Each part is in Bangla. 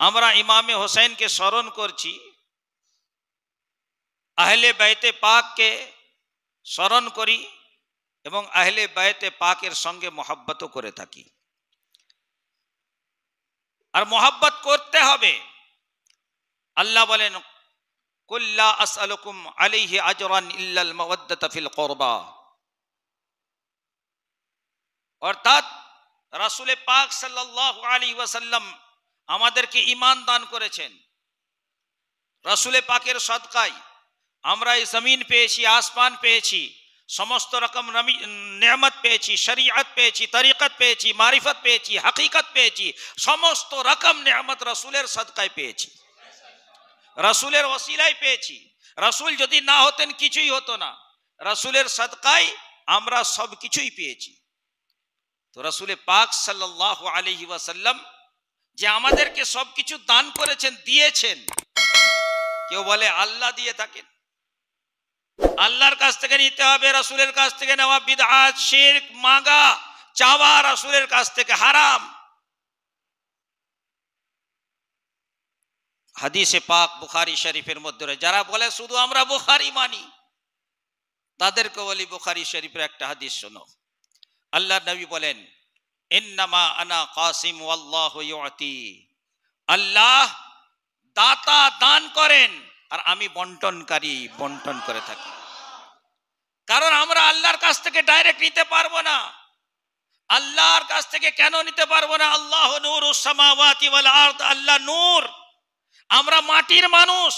আমরা ইমামে হোসেনকে স্মরণ করছি, আহলে বাইতে পাককে স্মরণ করি এবং আহলে বাইতে পাকের সঙ্গে মহব্বতও করে থাকি। আর মহব্বত করতে হবে। আল্লাহ বলেন, কুল লা আসআলুকুম আলাইহি আজরান ইল্লাল মাওয়াদ্দাতা ফিল কুরবা। অর্থাৎ রাসূল পাক সাল্লাল্লাহু আলাইহি ওয়াসাল্লাম আমাদেরকে ঈমান দান করেছেন। রাসূল পাকের সদকায় আমরা এই জমিন পেয়েছি, আসমান পেয়েছি, সমস্ত রকম নেয়ামত পেয়েছি, শরীয়ত পেয়েছি, তরিকত পেয়েছি, মারিফত পেয়েছি, হাকিকত পেয়েছি। সমস্ত রকম নেয়ামত রাসূলের সদকায় পেয়েছি, রাসূলের ওসিলায় পেয়েছি। রাসূল যদি না হতেন কিছুই হতো না। রাসূলের সদকায় আমরা সব কিছুই পেয়েছি। তো রাসূল পাক সাল্লাল্লাহু আলাইহি ওয়াসাল্লাম যে আমাদেরকে সবকিছু দান করেছেন, দিয়েছেন। কেউ বলে আল্লাহ দিয়ে থাকেন, আল্লাহর কাছ থেকে নিতে হবে, রাসূলের কাছ থেকে নেওয়া বিদআত, শিরক, মাগা, চাওয়া রাসূলের কাছ থেকে হারাম। হাদিসে পাক বুখারী শরীফের মধ্যে রয়েছে। যারা বলে শুধু আমরা বুখারী মানি, তাদেরকে বলি বুখারী শরীফের একটা হাদিস শোনো। আল্লাহর নবী বলেন, ইন্নামা আনা কাসিম ওয়াল্লাহু ইউতি। আল্লাহ দাতা, দান করেন, আর আমি বন্টনকারী, বন্টন করে থাকি। কারণ আমরা আল্লাহর কাছ থেকে ডাইরেক্ট নিতে পারবো না। আল্লাহর কাছ থেকে কেন নিতে পারবো না? আল্লাহ নূরুস সামাওয়াতি ওয়াল আরদ, আল্লাহ নূর। আমরা মাটির মানুষ,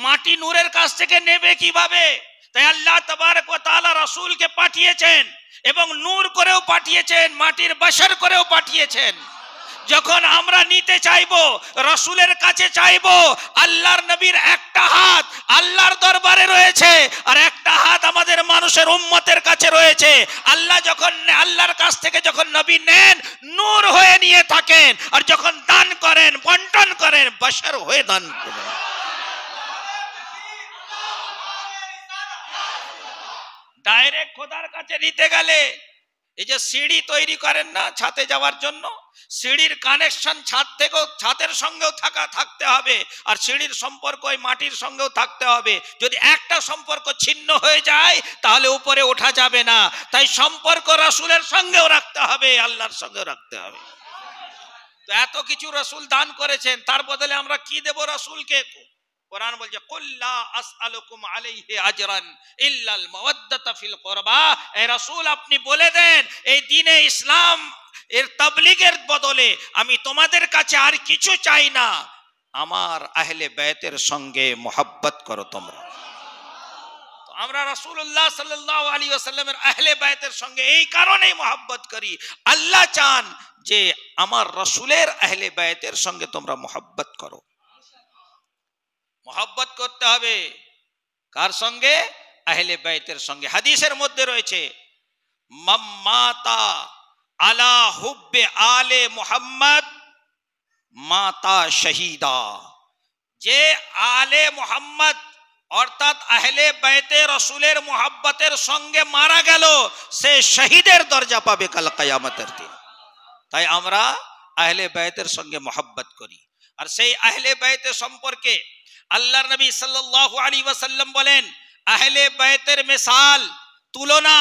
মাটি নূরের কাছ থেকে নেবে কিভাবে? তাই আল্লাহ তাবারক ওয়া তাআলা রাসূলকে পাঠিয়েছেন এবং নূর করেও পাঠিয়েছেন, মাটির বশর করেও পাঠিয়েছেন। যখন আমরা নিতে চাইবো, রাসূলের কাছে চাইবো, আল্লাহর নবীর একটা হাত আল্লাহর দরবারে রয়েছে আর একটা হাত আমাদের মানুষের উম্মতের কাছে রয়েছে। আল্লাহ যখন আল্লাহর কাছ থেকে যখন নবী নেন, নূর হয়ে নিয়ে থাকেন, আর যখন দান করেন, বন্টন করেন, বশর হয়ে দান করেন। ডাইরেক্ট খোদার কাছে নিতে গেলে এই যে সিঁড়ি তৈরি করেন না ছাদে যাওয়ার জন্য, সিঁড়ির কানেকশন ছাদের সঙ্গেও থাকতে হবে, আর সিঁড়ির সম্পর্ক ওই মাটির সঙ্গেও থাকতে হবে। যদি একটা সম্পর্ক ছিন্ন হয়ে যায় তাহলে উপরে ওঠা যাবে না। তাই সম্পর্ক রাসূলের সঙ্গেও রাখতে হবে, আল্লাহর সঙ্গেও রাখতে হবে। তো এত কিছু রাসূল দান করেছেন, তার বদলে আমরা কি দেব রাসূলকে? কোরআন বলছে, কুল লা আসআলুকুম আলাইহি আজরান ইল্লাল মাওয়াদ্দাতা ফিল কুরবা। এই রাসূল আপনি বলে দেন, এই দ্বীনে ইসলাম এর তাবলীগের বদলে আমি তোমাদের কাছে আর কিছু চাই না, আমার আহলে বাইতের সঙ্গে মুহাব্বত করো তোমরা। তো আমরা রাসূলুল্লাহ সাল্লাল্লাহু আলাইহি ওয়াসাল্লামের আহলে বাইতের সঙ্গে এই কারণেই মুহাব্বত করি। আল্লাহ চান যে আমার রাসূলের আহলে বাইতের সঙ্গে তোমরা মুহাব্বত করো। মোহাব্বত করতে হবে কার সঙ্গে? আহলে বাইতের সঙ্গে। হাদিসের মধ্যে রয়েছে, মাম্মাতা আলা হুব্বে আলে মুহাম্মদ মাতা শহীদা। যে আলে মুহাম্মদ অর্থাৎ আহলে বাইতে রাসূলের মোহাব্বতের সঙ্গে মারা গেল, সে শহীদের দরজা পাবে কাল কিয়ামতের দিন। তাই আমরা আহলে বাইতের সঙ্গে মোহাব্বত করি। আর সেই আহলে বাইতে সম্পর্কে আল্লাহর নবী সাল্লাল্লাহু আলাইহি ওয়াসাল্লাম বলেন, আহলে বাইতের মিসাল, তুলনা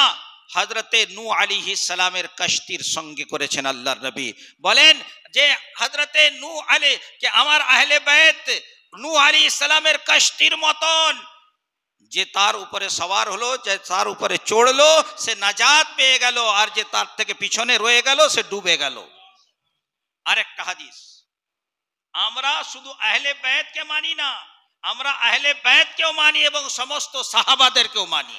হযরতে নূহ আলাইহিস সালামের কশতির সঙ্গে করেছেন। আল্লাহর নবী বলেন যে হযরতে নূহ কে আমার আহলে বাইত নূহ আলাইহিস সালামের কশতির মতন, যে তার উপরে সওয়ার হলো, যে তার উপরে চড়লো, সে নাজাত পেয়ে গেল, আর যে তার থেকে পিছনে রয়ে গেল সে ডুবে গেল। আরেকটা হাদিস, আমরা শুধু আহলে বাইতকে মানি না, আমরা আহলে বাইতকেও মানি এবং সমস্ত সাহাবাদেরকেও মানি।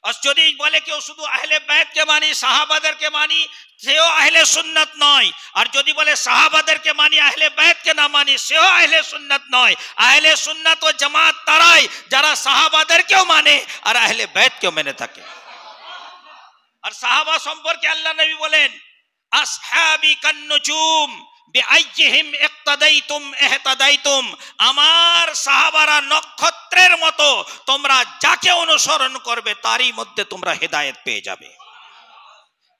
আর যদি বলে কেউ শুধু আহলে বাইতকে মানি, সাহাবাদেরকে মানি, সেও আহলে সুন্নাত নয়। আর যদি বলে সাহাবাদেরকে মানি, আহলে বাইতকে না মানি, সেও আহলে সুন্নাত নয়। আহলে সুন্নাত ও জামাত তারাই যারা সাহাবাদেরকেও মানে আর আহলে বাইতকেও মেনে থাকে। আর সাহাবা সম্পর্কে আল্লাহ নবী বলেন, আসহাবি কান্নুজুম বিআইয়িহিম ইক্তাদাইতুম ইহতাদাইতুম। আমার সাহাবারা নক্ষত্রের মতো, তোমরা যাকে অনুসরণ করবে তারই মধ্যে তোমরা হেদায়েত পেয়ে যাবে।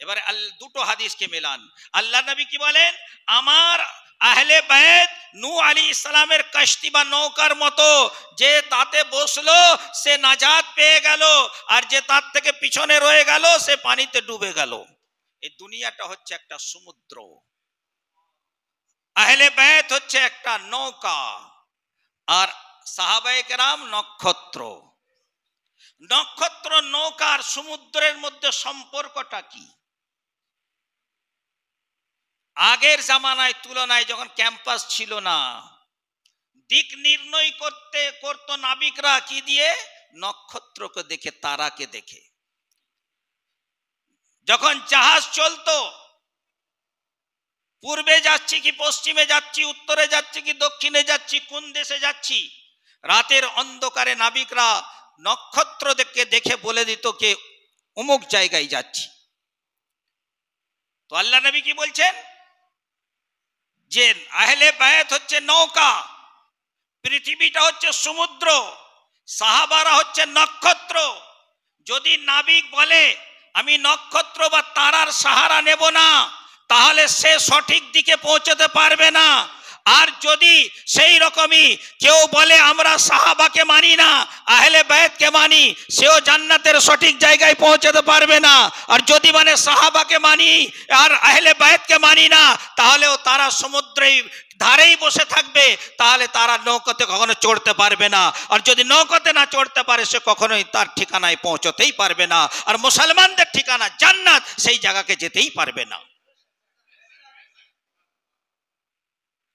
এবারে দুটো হাদিসকে মেলান। আল্লাহ নবী কি বলেন? আমার আহলে বায়ত নূহ আলাইহিস সালামের কাশতি বা নৌকার মতো, যে তাতে বসলো সে নাজাত পেয়ে গেল, আর যে তার থেকে পিছনে রয়ে গেল সে পানিতে ডুবে গেল। এই দুনিয়াটা হচ্ছে একটা সমুদ্র, আহলে বায়ত হচ্ছে একটা নৌকা, আর সাহাবায়ে কেরাম নক্ষত্র। নক্ষত্র, নৌকা আর সমুদ্রের মধ্যে সম্পর্কটা কি? আগের জামানায় তুলনায় যখন ক্যাম্পাস ছিল না, দিক নির্ণয় করতো নাবিকরা কি দিয়ে? নক্ষত্রকে দেখে, তারাকে দেখে। যখন জাহাজ চলতো, পূর্বে যাচ্ছি কি পশ্চিমে যাচ্ছি, উত্তরে যাচ্ছি কি দক্ষিণে যাচ্ছি, কোন দেশে যাচ্ছি, রাতের অন্ধকারে নাবিকরা নক্ষত্র দেখে বলে দিত কে অমুক জায়গায় যাচ্ছি। তো আল্লাহ নবী কি বলছেন? যে আহলে বায়ত হচ্ছে নৌকা, পৃথিবীটা হচ্ছে সমুদ্র, সাহাবারা হচ্ছে নক্ষত্র। যদি নাবিক বলে আমি নক্ষত্র বা তারার সাহারা নেব না, তাহলে সে সঠিক দিকে পৌঁছতে পারবে না। আর যদি সেই রকমই কেউ বলে আমরা সাহাবাকে মানি না, আহলে বায়তকে মানি, সেও জান্নাতের সঠিক জায়গায় পৌঁছতে পারবে না। আর যদি মানে সাহাবাকে মানি আর আহলে বায়তকে মানি না, তাহলেও তারা সমুদ্রেই ধারেই বসে থাকবে, তাহলে তারা নৌকাতে কখনো চড়তে পারবে না। আর যদি নৌকাতে না চড়তে পারে, সে কখনোই তার ঠিকানায় পৌঁছতেই পারবে না। আর মুসলমানদের ঠিকানা জান্নাত, সেই জায়গাকে যেতেই পারবে না।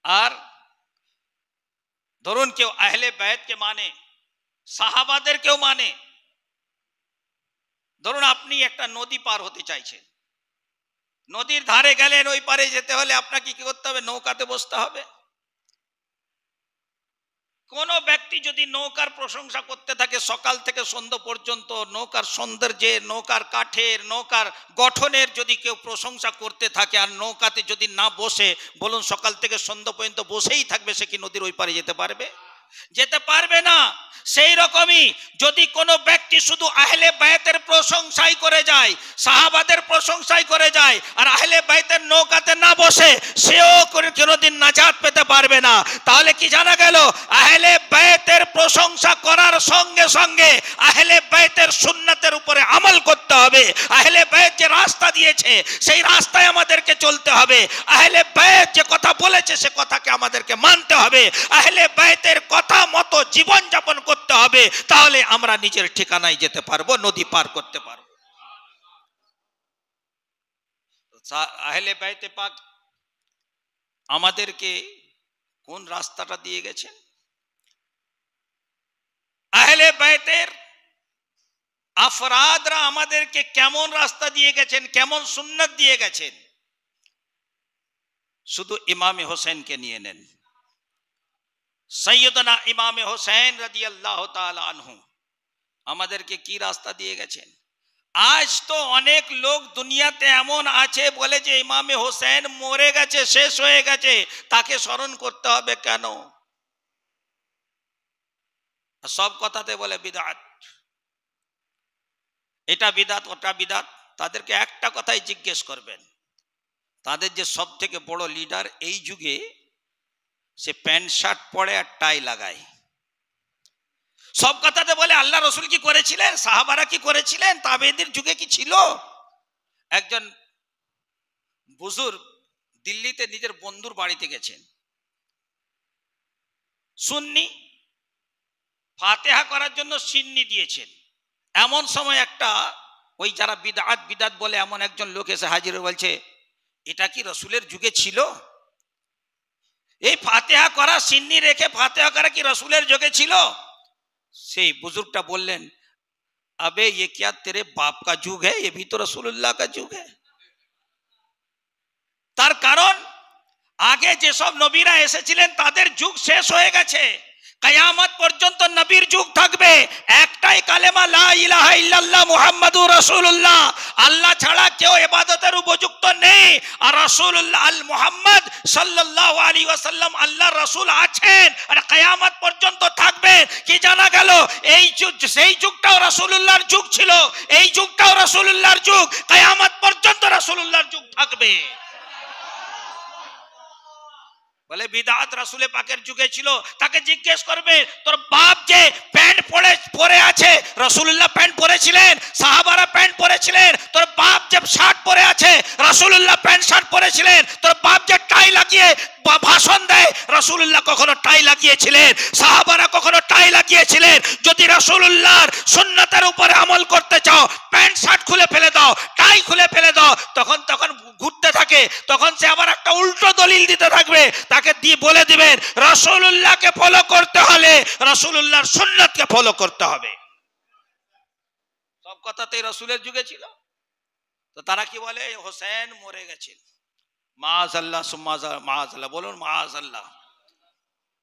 আর ধরুন কেউ আহলে বায়তকে মানে, সাহাবাদেরকেও মানে। ধরুন আপনি একটা নদী পার হতে চাইছেন, নদীর ধারে গেলেন, ওই পারে যেতে হলে আপনাকে কি করতে হবে? নৌকাতে বসতে হবে। কোন ব্যক্তি যদি নৌকার প্রশংসা করতে থাকে সকাল থেকে সন্ধ্যা পর্যন্ত, নৌকার সৌন্দর্যে, নৌকার কাঠের, নৌকার গঠনের যদি কেউ প্রশংসা করতে থাকে, আর নৌকাতে যদি না বসে, বলুন সকাল থেকে সন্ধ্যা পর্যন্ত বসেই থাকবে, সে কি নদীর ওই পারে যেতে পারবে? যেতে পারবে না। সেই রকমই যদি কোনো ব্যক্তি শুধু আহলে বায়তের প্রশংসাই করে যায়, সাহাবাদের প্রশংসাই করে যায়, আর আহলে বায়তের নৌকাতে না বসে, সেও কোনোদিন নাজাত পেতে পারবে না। তাহলে কি জানা গেল? আহলে বায়তের প্রশংসা করার সঙ্গে সঙ্গে আহলে বায়তের সুন্নাতের উপরে আমল করতে হবে। আহলে বায়ত যে রাস্তা দিয়েছে, সেই রাস্তায় আমাদেরকে চলতে হবে। আহলে বায়ত যে কথা বলেছে, সে কথাকে আমাদেরকে মানতে হবে। আহলে বায়তের কথা মতো জীবন যাপন করতে হবে, তাহলে আমরা নিজের ঠিকানায় যেতে পারবো, নদী পার করতে পারবো। আহলে বায়তে পাক আমাদেরকে কোন রাস্তাটা দিয়ে গেছেন? আহলে বায়তের আফরাদরা আমাদেরকে কেমন রাস্তা দিয়ে গেছেন, কেমন সুন্নাত দিয়ে গেছেন? শুধু ইমামে হোসেনকে নিয়ে নেন। সৈয়দনা ইমামে হোসেন রাদিয়াল্লাহু তাআলা আনহু আমাদেরকে কি রাস্তা দিয়ে গেছেন? আজ তো অনেক লোক দুনিয়াতে এমন আছে বলে যে ইমামে হোসেন মরে গেছে, শেষ হয়ে গেছে, তাকে স্মরণ করতে হবে কেন? সব কথাতে বলে বিদআত, এটা বিদআত, ওটা বিদআত। তাদেরকে একটা কথাই জিজ্ঞেস করবেন, তাদের যে সব থেকে বড় লিডার এই যুগে, সে প্যান্ট শার্ট পরে আর টাই লাগায়। সব কথাতে বলে আল্লাহ রসুল কি করেছিলেন, সাহাবারা কি করেছিলেন, তাবেঈদের যুগে কি ছিল? একজন বুজুর্গ দিল্লিতে নিজের বন্ধুর বাড়িতে গেছেন, সুন্নি, ফাতিহা করার জন্য সিন্নি দিয়েছেন। এমন সময় একটা ওই যারা বিদআত বিদআত বলে এমন একজন লোক এসে হাজির হয়ে বলছে, এটা কি রসুলের যুগে ছিল? এই ফাতিহা করা, সিন্নি রেখে ফাতিহা করা কি রসুলের যুগে ছিল? সেই বুজুর্গটা বললেন, अबे ये क्या तेरे बाप का जुग है, ये भी तो रसूलुल्लाह का जुग है। তার কারণ আগে যেসব নবীরা এসেছিলেন তাদের যুগ শেষ হয়ে গেছে, কিয়ামত পর্যন্ত নবীর যুগ থাকবে। একটাই কালেমা লা ইলাহা ইল্লাল্লাহ মুহাম্মাদুর রাসূলুল্লাহ, আল্লাহ ছাড়া কেউ ইবাদতের উপযুক্ত নেই। আর রাসূলুল্লাহ আল মুহাম্মদ সাল্লাল্লাহু আলাইহি ওয়াসাল্লাম আল্লাহর রাসূল আছেন, আর কিয়ামত পর্যন্ত থাকবে। কি জানা গেল? এই যুগ, সেই যুগটাও রাসূলুল্লাহর যুগ ছিল, এই যুগটাও রাসূলুল্লাহর যুগ, কিয়ামত পর্যন্ত রাসূলুল্লাহর যুগ থাকবে। বলে বিদআত রাসূলে পাকের যুগে ছিল। তাকে জিজ্ঞেস করবে তোর বাপ যে প্যান্ট পরে আছে, রাসূলুল্লাহ প্যান্ট পরেছিলেন, সাহাবারা প্যান্ট পরেছিলেন, তোর বাপ যে শার্ট পরে আছে, রাসূলুল্লাহ প্যান্ট শার্ট পরেছিলেন, তোর বাপ যে টাই লাগিয়ে ভাষণ দেয়, রাসূলুল্লাহ কখনো টাই লাগিয়েছিলেন, সাহাবারা কখনো টাই লাগিয়েছিলেন? যদি রাসূলুল্লাহর সুন্নাতের উপরে আমল করতে চাও, প্যান্ট শার্ট খুলে ফেলে দাও, টাই খুলে ফেলে দাও। তখন ঘুরতে থাকে, তখন সে আবার একটা উল্টো দলিল দিতে থাকবে। তাকে দিয়ে বলে দিবেন রাসূলুল্লাহকে ফলো করতে হলে রাসূলুল্লাহর সুন্নাতকে ফলো করতে হবে। সব কথাতেই রাসূলের যুগে ছিল। তো তারা কি বলে? হোসেন মরে গেছেন। মাআযাল্লাহ সুম্মা মাআযাল্লাহ, বলুন মাআযাল্লাহ।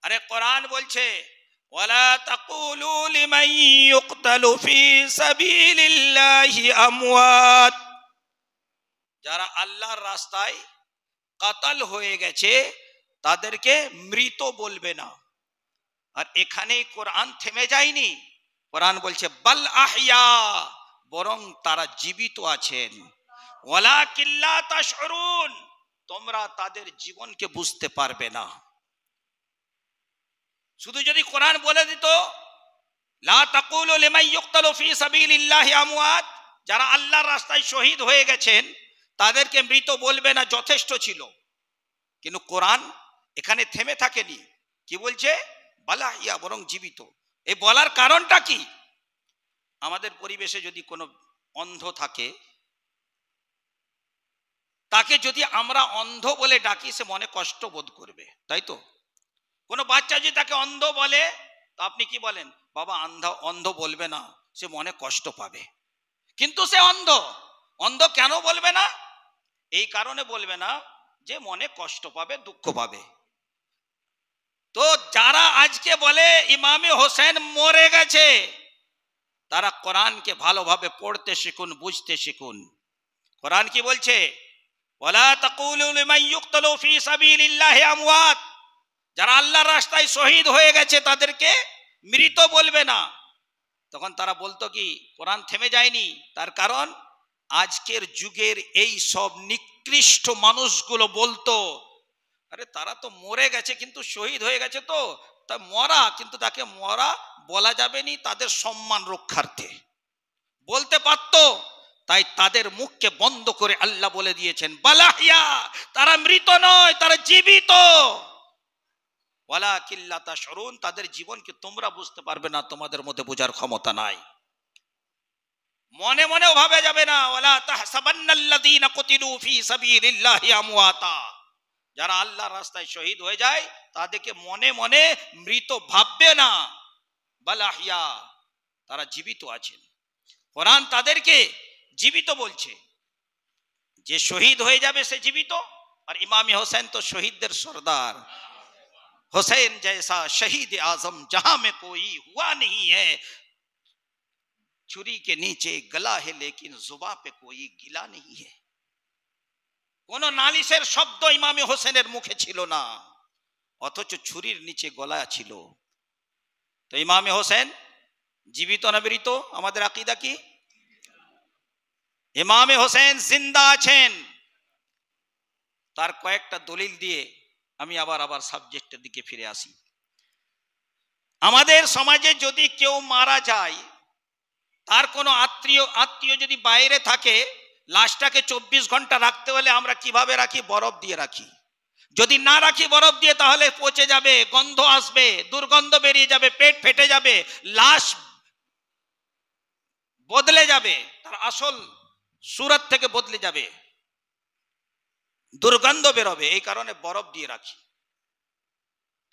আরে কোরআন বলছে ওয়ালা তাকুলু লিমান ইউকতালু ফি সাবিলিল্লাহি আমওয়াত, যারা আল্লাহর রাস্তায় কাতাল হয়ে গেছে তাদেরকে মৃত বলবে না। আর এখানেই কোরআন থেমে যায়নি, কোরআন বলছে বাল আহইয়া, বরং তারা জীবিত আছেন। ওয়ালাকিন লা তাশউরুন, তোমরা তাদের জীবনকে বুঝতে পারবে না। শুধু যদি কোরআন বলে দিত লা তাকুলু লিমান ইউকতালু ফি সাবিলিল্লাহি আমওয়াত, যারা আল্লাহর রাস্তায় শহীদ হয়ে গেছেন তাদেরকে মৃত বলবে না, যথেষ্ট ছিল। কিন্তু কোরআন এখানে থেমে থাকেনি, কি বলছে? বালা ইয়া, বরং জীবিত। এই বলার কারণটা কি? আমাদের পরিবেশে যদি কোনো অন্ধ থাকে, তাকে যদি আমরা অন্ধ বলে ডাকি সে মনে কষ্ট বোধ করবে, তাই তো? কোনো বাচ্চা যদি তাকে অন্ধ বলে, তো আপনি কি বলেন? বাবা অন্ধ বলবে না, সে মনে কষ্ট পাবে। কিন্তু সে অন্ধ। অন্ধ কেন বলবে না? এই কারণে বলবে না যে মনে কষ্ট পাবে, দুঃখ পাবে। তো যারা আজকে বলে ইমামে হোসেন মরে গেছে, তারা কোরআনকে ভালোভাবে পড়তে শিখুন, বুঝতে শিখুন। কোরআন কি বলছে? ওয়ালা তাকুলু লিমান ইউকতালু ফি সাবিলিল্লাহি আমওয়াত, যারা আল্লাহর রাস্তায় শহীদ হয়ে গেছে তাদেরকে মৃত বলবে না। তখন তারা বলতো কি? কোরআন থেমে যায়নি। তার কারণ আজকের যুগের এই সব নিকৃষ্ট মানুষগুলো বলতো আরে তারা তো মরে গেছে কিন্তু শহীদ হয়ে গেছে, তো তা মরা, কিন্তু তাকে মরা বলা যাবে নি, তাদের সম্মান রক্ষার্থে বলতে পারতো। তাই তাদের মুখকে বন্ধ করে আল্লাহ বলে দিয়েছেন বালাহিয়া, তারা মৃত নয়, তারা জীবিত। ওয়ালাকিন লা তাশউরুন, তাদের জীবনকে তোমরা বুঝতে পারবে না, তোমাদের মধ্যে বোঝার ক্ষমতা নাই। মনে মনেও ভাবে যাবে না ওয়ালা তাহসাবান্নাল্লাযীনা কুতিলু ফি সাবিলিল্লাহি আমওয়াতা, যারা আল্লাহর রাস্তায় শহীদ হয়ে যায় তাদেরকে মনে মনে মৃত ভাববে না, বালাহিয়া, তারা জীবিত আছেন। কোরআন তাদেরকে জীবিত বলছে। যে শহীদ হয়ে যাবে সে জীবিত। আর ইমামে হোসেন তো শহীদদের সর্দার। हुसैन जैसा शहीद आजम जहां में कोई हुआ नहीं है, छुरी के नीचे गला है लेकिन जुबान पे कोई गिला नहीं है। কোন নালিশের শব্দ ইমামে হোসেনের মুখে ছিল না, অথচ ছুরির নিচে গলা ছিল। তো ইমামে হোসেন জীবিত না মৃত? আমাদের আকীদা কি? ইমামে হোসেন জিন্দা আছেন। তার কয়েকটা দলিল দিয়ে আমি আবার সাবজেক্টের দিকে ফিরে আসি। আমাদের সমাজে যদি কেউ মারা যায়, তার কোনো আত্মীয় যদি বাইরে থাকে, লাশটাকে 24 ঘন্টা রাখতে হলে আমরা কিভাবে রাখি? বরফ দিয়ে রাখি। যদি না রাখি বরফ দিয়ে তাহলে পচে যাবে, গন্ধ আসবে, দুর্গন্ধ বেরিয়ে যাবে, পেট ফেটে যাবে, লাশ বদলে যাবে, তার আসল সুরত থেকে বদলে যাবে, দুর্গন্ধ বেরোবে। এই কারণে বরফ দিয়ে রাখি।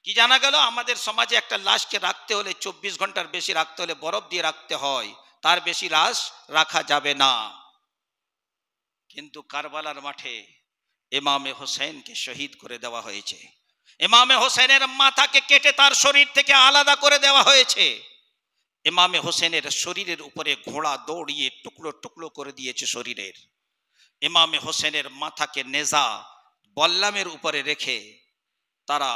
কি জানা গেল? আমাদের সমাজে একটা লাশকে রাখতে হলে 24 ঘন্টার বেশি রাখতে হলে বরফ দিয়ে রাখতে হয়, তার বেশি লাশ রাখা যাবে না। কিন্তু কারবালার মাঠে ইমামে হোসেনকে শহীদ করে দেওয়া হয়েছে। ইমামে হোসেনের মাথাকে কেটে তার শরীর থেকে আলাদা করে দেওয়া হয়েছে। ইমামে হোসেনের শরীরের উপরে ঘোড়া দৌড়িয়ে টুকরো টুকরো করে দিয়েছে শরীরের। ইমামে হোসেনের মাথাকে নেজা বল্লামের উপরে রেখে তারা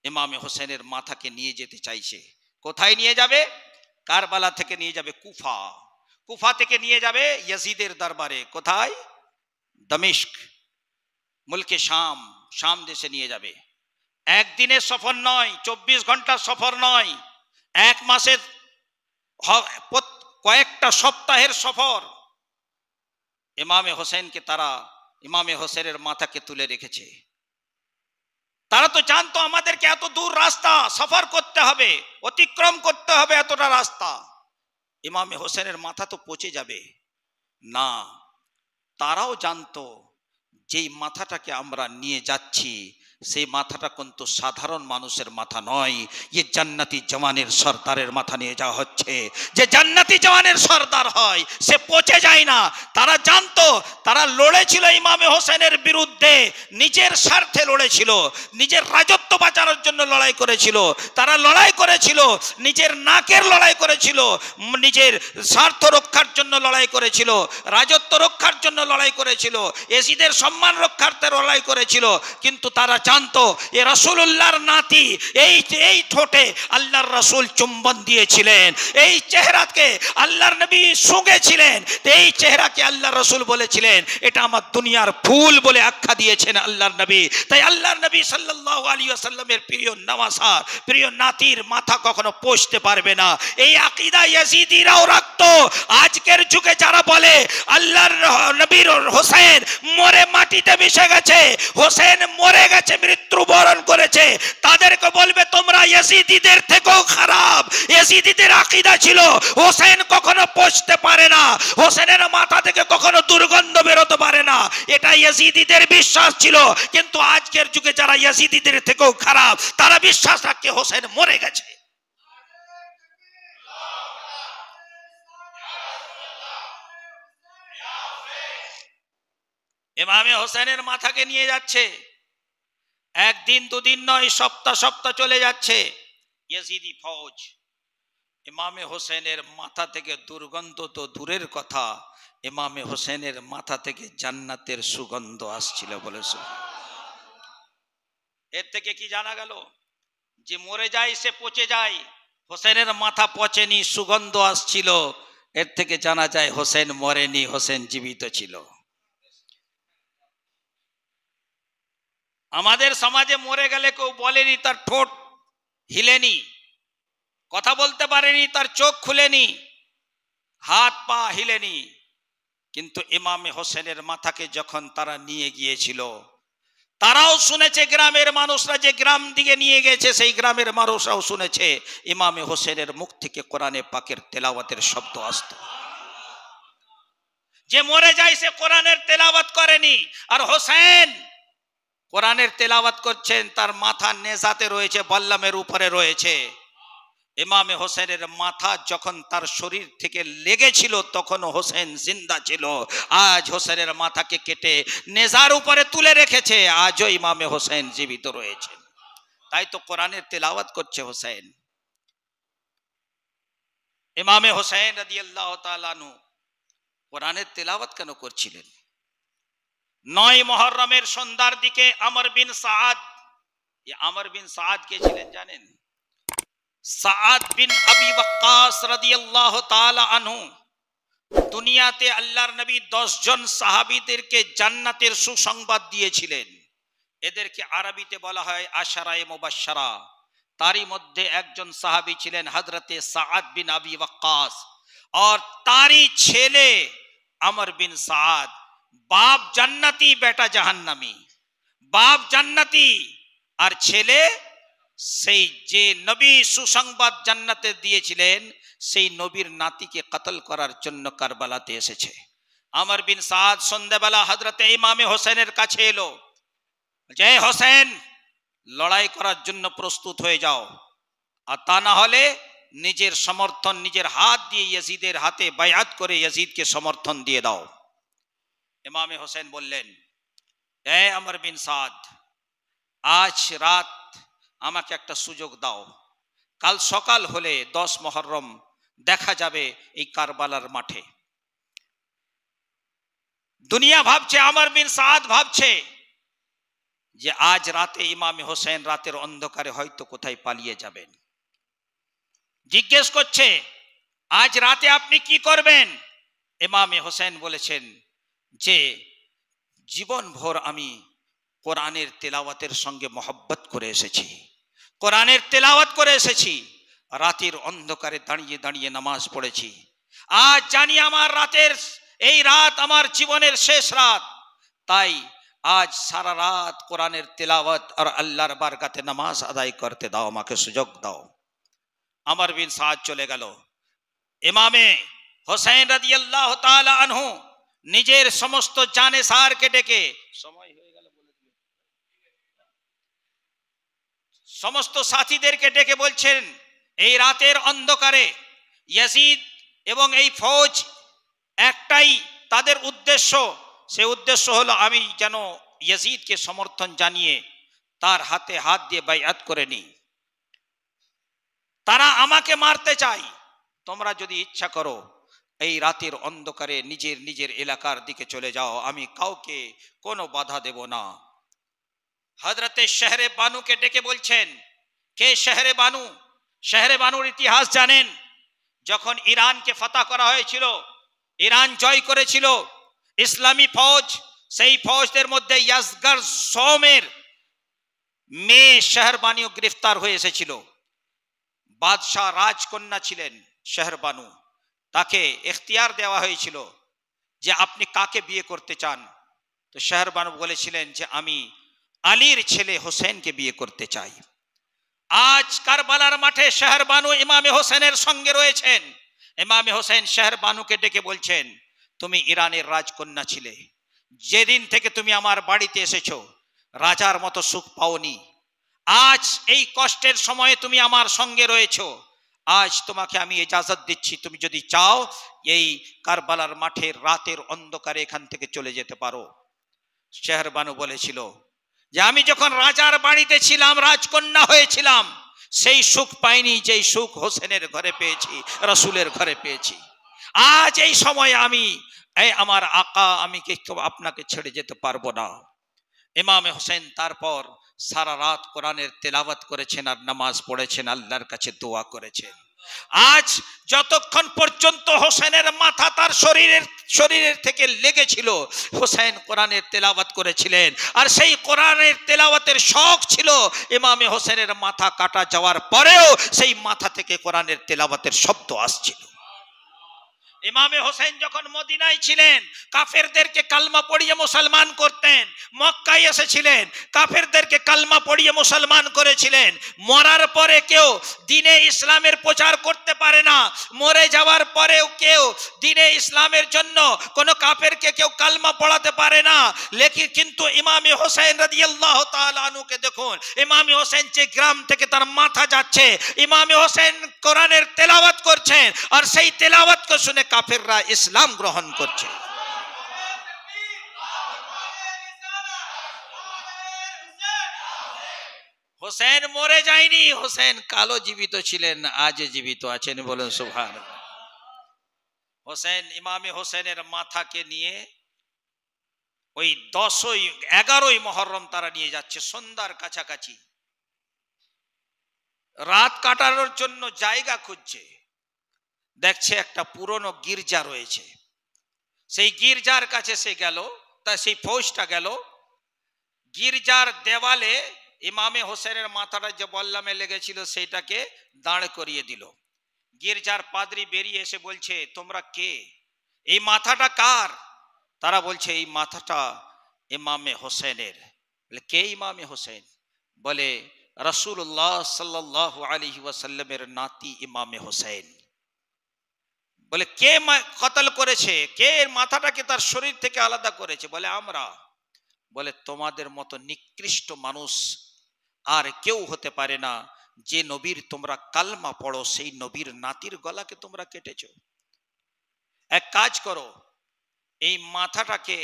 ইমামে হোসেনের মাথাকে নিয়ে যেতে চাইছে। কোথায় নিয়ে যাবে? কারবালা থেকে নিয়ে যাবে কুফা, কুফা থেকে নিয়ে যাবে ইয়াজিদের দরবারে। কোথায়? দমিশ্ক, মুলকে শাম, শাম দেশে নিয়ে যাবে। একদিনের সফর নয়, 24 ঘন্টার সফর নয়, এক মাসের কয়েকটা সপ্তাহের সফর। ইমামে হোসেনকে তারা, ইমামে হোসেনের মাথাকে তুলে রেখেছে। তারা তো জানতো আমাদেরকে এত দূর রাস্তা সফর করতে হবে, অতিক্রম করতে হবে এতটা রাস্তা, ইমামে হোসেনের মাথা তো পচে যাবে না। তারাও জানতো যেই মাথাটাকে আমরা নিয়ে যাচ্ছি সেই মাথাটা কিন্তু সাধারণ মানুষের মাথা নয়, এ জান্নাতি জওয়ানের সর্দারের মাথা নিয়ে যাওয়া হচ্ছে। যে জান্নাতি জওয়ানের সর্দার হয় সে পচে যায় না। তারা জানতো, তারা লড়েছিল ইমামে হোসেনের বিরুদ্ধে, নিজের স্বার্থে লড়েছিল, নিজের রাজত্ব বাঁচানোর জন্য লড়াই করেছিল। তারা লড়াই করেছিল, নিজের নাকের লড়াই করেছিল, নিজের স্বার্থ রক্ষার জন্য লড়াই করেছিল, রাজত্ব রক্ষার জন্য লড়াই করেছিল, এজিদের সম্মান রক্ষার্থে লড়াই করেছিল। কিন্তু তারা জানতো এ রাসূলুল্লাহর নাতি, এই ঠোঁটে আল্লাহর রাসূল চুম্বন দিয়েছিলেন, এই চেহারাকে আল্লাহর নবী শুঁকেছিলেন, এই চেহারাকে আল্লাহর রাসূল বলেছিলেন এটা আমার দুনিয়ার ফুল বলে আখ্যা দিয়েছেন আল্লাহর নবী। তাই আল্লাহর নবী সাল্লাল্লাহু আলাইহি ওয়াসাল্লামের প্রিয় নওয়াসা, প্রিয় নাতির মাথা কখনো পচতে পারবে না। এই আকীদা ইয়াজিদিরাও রাখতো। আজকের যুগে যারা বলে আল্লাহর নবীর হোসেন মরে মাটিতে মিশে গেছে, হোসেন মরে গেছে, মৃত্যুবরণ করেছে, তাদেরকে বলবে তোমরা ইয়াজিদিদের থেকেও খারাপ। ইয়াজিদিদের আকীদা ছিল হোসেন কখনো পচতে পারে না, হোসেনের মাথা থেকে কখনো দুর্গন্ধ বেরোতে পারে না, এটা ইয়াজিদিদের বিশ্বাস ছিল। কিন্তু আজকের যুগে যারা ইয়াজিদিদের থেকেও খারাপ, তারা বিশ্বাস রাখে হোসেন মরে গেছে। ইমামে হোসেনের মাথাকে নিয়ে যাচ্ছে, একদিন দুদিন নয়, সপ্তাহ সপ্তাহ চলে যাচ্ছে। ইয়াজিদি ফৌজ ইমামে হোসেনের মাথা থেকে দুর্গন্ধ তো দূরের কথা, ইমামে হোসেনের মাথা থেকে জান্নাতের সুগন্ধ আসছিল বলেছে। এর থেকে কি জানা গেল? যে মরে যায় সে পচে যায়, হোসেনের মাথা পচেনি, সুগন্ধ আসছিল। এর থেকে জানা যায় হোসেন মরেনি, হোসেন জীবিত ছিল। আমাদের সমাজে মরে গেলে কেউ বলেনি তার ঠোঁট হিলেনি, কথা বলতে পারেনি, তার চোখ খুলেনি, হাত পা হিলেনি। কিন্তু ইমামে হোসেনের মাথাকে যখন তারা নিয়ে গিয়েছিল, তারাও শুনেছে, গ্রামের মানুষরা যে গ্রাম দিকে নিয়ে গেছে সেই গ্রামের মানুষরাও শুনেছে ইমামে হোসেনের মুখ থেকে কোরআনে পাকের তেলাওয়াতের শব্দ আসত। যে মরে যায় সে কোরআনের তেলাওয়াত করেনি, আর হোসেন কোরআনের তেলাওয়াত করছেন, তার মাথা নেজাতে রয়েছে, বল্লামের উপরে রয়েছে। ইমামে হোসেনের মাথা যখন তার শরীর থেকে লেগেছিল তখন হোসেন জিন্দা ছিল। আজ হোসেনের মাথাকে কেটে নেজার উপরে তুলে রেখেছে, আজও ইমামে হোসেন জীবিত রয়েছে। তাই তো কোরআনের তেলাওয়াত করছে হোসেন। ইমামে হোসেন রাদিয়াল্লাহু তাআলা আনহু কোরআনের তেলাওয়াত কেন করছিলেন? 9 মুহররমের সন্ধ্যার দিকে আমর বিন সাআদ, আমর বিন সাআদ কে ছিলেন জানেন? সাআদ বিন আবি ওয়াক্কাস রাদিয়াল্লাহু তাআলা আনহু দুনিয়াতে আল্লাহর নবী 10 জন সাহাবীদেরকে জান্নাতের সুসংবাদ দিয়েছিলেন। এদেরকে আরবিতে বলা হয় আশারায়ে মুবাশশারা। তারই মধ্যে একজন সাহাবী ছিলেন হযরতে সাআদ বিন আবি ওয়াক্কাস, আর তারই ছেলে আমর বিন সাআদ। বাপ জান্নাতি, বেটা জাহান্নামী। বাপ জান্নাতি আর ছেলে সেই যে নবী সুসংবাদ জান্নাতে দিয়েছিলেন সেই নবীর নাতিকে কতল করার জন্য কারবালাতে এসেছে। আমর বিন সাআদ সন্ধ্যাবেলা হযরতে ইমামে হোসেনের কাছে এলো, যে হোসেন লড়াই করার জন্য প্রস্তুত হয়ে যাও, আর তা না হলে নিজের সমর্থন নিজের হাত দিয়ে ইয়াজিদের হাতে বায়াত করে ইয়াজিদকে সমর্থন দিয়ে দাও। ইমামে হোসেন বললেন, হে আমর বিন সাদ, আজ রাত আমাকে একটা সুযোগ দাও, কাল সকাল হলে 10 মুহররম দেখা যাবে এই কারবালার মাঠে। দুনিয়া ভাবছে, আমর বিন সাদ ভাবছে যে আজ রাতে ইমামে হোসেন রাতের অন্ধকারে হয়তো কোথায় পালিয়ে যাবেন। জিজ্ঞেস করছে, আজ রাতে আপনি কি করবেন? ইমামে হোসেন বলেছেন যে জীবন ভর আমি কোরআনের তেলাওয়াতের সঙ্গে মহব্বত করে এসেছি, কোরআনের তেলাওয়াত করে এসেছি, রাতের অন্ধকারে দাঁড়িয়ে দাঁড়িয়ে নামাজ পড়েছি। আজ জানি আমার এই রাত আমার জীবনের শেষ রাত, তাই আজ সারা রাত কোরআনের তেলাওয়াত আর আল্লাহর বারকাতে নামাজ আদায় করতে দাও, আমাকে সুযোগ দাও। আমর বিন সাদ চলে গেল। ইমামে হোসেন রাদিয়াল্লাহু তাআলা আনহু নিজের সমস্ত জানেসারকে ডেকে, সময় হয়ে গেল বলে দিও, সমস্ত সাথীদেরকে ডেকে বলছেন, এই রাতের অন্ধকারে ইয়াজিদ এবং এই ফৌজ একটাই তাদের উদ্দেশ্য, সে উদ্দেশ্য হলো আমি যেন ইয়াজিদকে সমর্থন জানিয়ে তার হাতে হাত দিয়ে বাইআত করে নিই। তারা আমাকে মারতে চায়, তোমরা যদি ইচ্ছা করো এই রাতের অন্ধকারে নিজের নিজের এলাকার দিকে চলে যাও, আমি কাউকে কোনো বাধা দেব না। হযরতে শহরে বানুকে ডেকে বলছেন, কে শহরে বানু? শহরে বানুর ইতিহাস জানেন। যখন ইরানকে ফাতহ করা হয়েছিল, ইরান জয় করেছিল ইসলামী ফৌজ, সেই ফৌজদের মধ্যে ইয়াজগার সোমের মেয়ে শহরবানিও গ্রেফতার হয়ে এসেছিল। বাদশাহ রাজকন্যা ছিলেন শহরবানু, তাকে এখতিয়ার দেওয়া হয়েছিল যে আপনি কাকে বিয়ে করতে চান। তো শহরবানু বলেছিলেন যে আমি আলীর ছেলে হোসেনকে বিয়ে করতে চাই। আজ কারবালার মাঠে শহরবানু ইমামে হোসেনের সঙ্গে রয়েছেন। ইমামে হোসেন শহরবানুকে ডেকে বলছেন, তুমি ইরানের রাজকন্যা ছিলে, যেদিন থেকে তুমি আমার বাড়িতে এসেছো রাজার মতো সুখ পাওনি। আজ এই কষ্টের সময়ে তুমি আমার সঙ্গে রয়েছো, আজ তোমাকে আমি ইজাজত দিচ্ছি, তুমি যদি চাও এই কারবালার মাঠে রাতের অন্ধকারে এখান থেকে চলে যেতে পারো। শহরবানু বলেছিল যে আমি যখন রাজার বাড়িতে ছিলাম, রাজকন্যা হয়েছিলাম, সেই সুখ পাইনি যেই সুখ হোসেনের ঘরে পেয়েছি, রাসূলের ঘরে পেয়েছি। আজ এই সময় আমি আমার আকা, আমি আপনাকে ছেড়ে যেতে পারবো না। ইমামে হোসেন তারপর সারা রাত কোরআনের তেলাওয়াত করেছেন আর নামাজ পড়েছেন, আল্লাহর কাছে দোয়া করেছেন। আজ যতক্ষণ পর্যন্ত হোসেনের মাথা তার শরীরের থেকে লেগেছিল, হোসেন কোরআনের তেলাওয়াত করেছিলেন। আর সেই কোরআনের তেলাওয়াতের শখ ছিল, ইমামে হোসেনের মাথা কাটা যাওয়ার পরেও সেই মাথা থেকে কোরআনের তেলাওয়াতের শব্দ আসছিল। ইমামে হোসেন যখন মদিনায় ছিলেন, কাফেরদেরকে কালমা পড়িয়ে মুসলমান করতেন। মক্কায় এসেছিলেন, কাফেরদেরকে কালমা পড়িয়ে মুসলমান করেছিলেন। মরার পরে কেউ দ্বীনে ইসলামের প্রচার করতে পারে না, মরে যাওয়ার পরেও কেউ দ্বীনে ইসলামের জন্য কোনো কাফেরকে কেউ কালমা পড়াতে পারে না। কিন্তু ইমামে হোসেন রাদিয়াল্লাহু তাআলা আনহুকে দেখুন, ইমামে হোসেন যে গ্রাম থেকে তার মাথা যাচ্ছে, ইমামে হোসেন কোরআনের তেলাওয়াত করছেন, আর সেই তেলাওয়াতকে শুনে কাফেররা ইসলাম গ্রহণ করছে। হোসেন মরে যায়নি, হোসেন কালো জীবিত ছিলেন, আজ জীবিত আছেন, বলেন সুবহানাল্লাহ। হোসেন, ইমামে হোসেনের মাথাকে নিয়ে ওই 11ই মুহররম তারা নিয়ে যাচ্ছে, সন্ধ্যার কাছাকাছি। রাত কাটানোর জন্য জায়গা খুঁজছে, দেখছে একটা পুরনো গির্জা রয়েছে। সেই গির্জার কাছে সে গেল, তা সেই ফৌজটা গেল, গির্জার দেওয়ালে ইমামে হোসেনের মাথাটা যে বল্লামে লেগেছিল সেইটাকে দাঁড় করিয়ে দিল। গির্জার পাদ্রী বেরিয়ে এসে বলছে, তোমরা কে? এই মাথাটা কার? তারা বলছে এই মাথাটা ইমামে হোসেনের। কে ইমামে হোসেন? বলে রাসূলুল্লাহ সাল্লাল্লাহু আলাইহি ওয়াসাল্লামের নাতি ইমামে হোসেন। বলে কে কতল করেছে, কে মাথাটাকে তার শরীর থেকে আলাদা করেছে? বলে আমরা। বলে তোমাদের মতো নিকৃষ্ট মানুষ আর কেউ হতে পারে না, যে নবীর তোমরা কালমা পড়ো সেই নবীর নাতির গলাকে তোমরা কেটেছো। এক কাজ করো, এই মাথাটাকে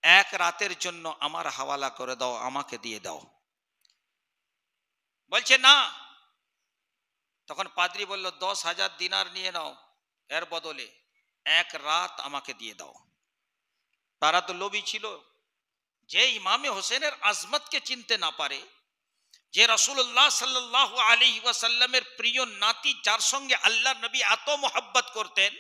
এক রাতের জন্য আমার হাওয়ালা করে দাও, আমাকে দিয়ে দাও। বলছে না। তখন পাদ্রী বলল 10,000 দিনার নিয়ে নাও, এর বদলে এক রাত আমাকে দিয়ে দাও। তারা তো লোভী ছিল, যে ইমামে হোসেনের আজমতকে চিনতে না পারে, যে রাসূলুল্লাহ সাল্লাল্লাহু আলাইহি ওয়াসাল্লামের প্রিয় নাতি, যার সঙ্গে আল্লাহর নবী এত মোহাব্বত করতেন,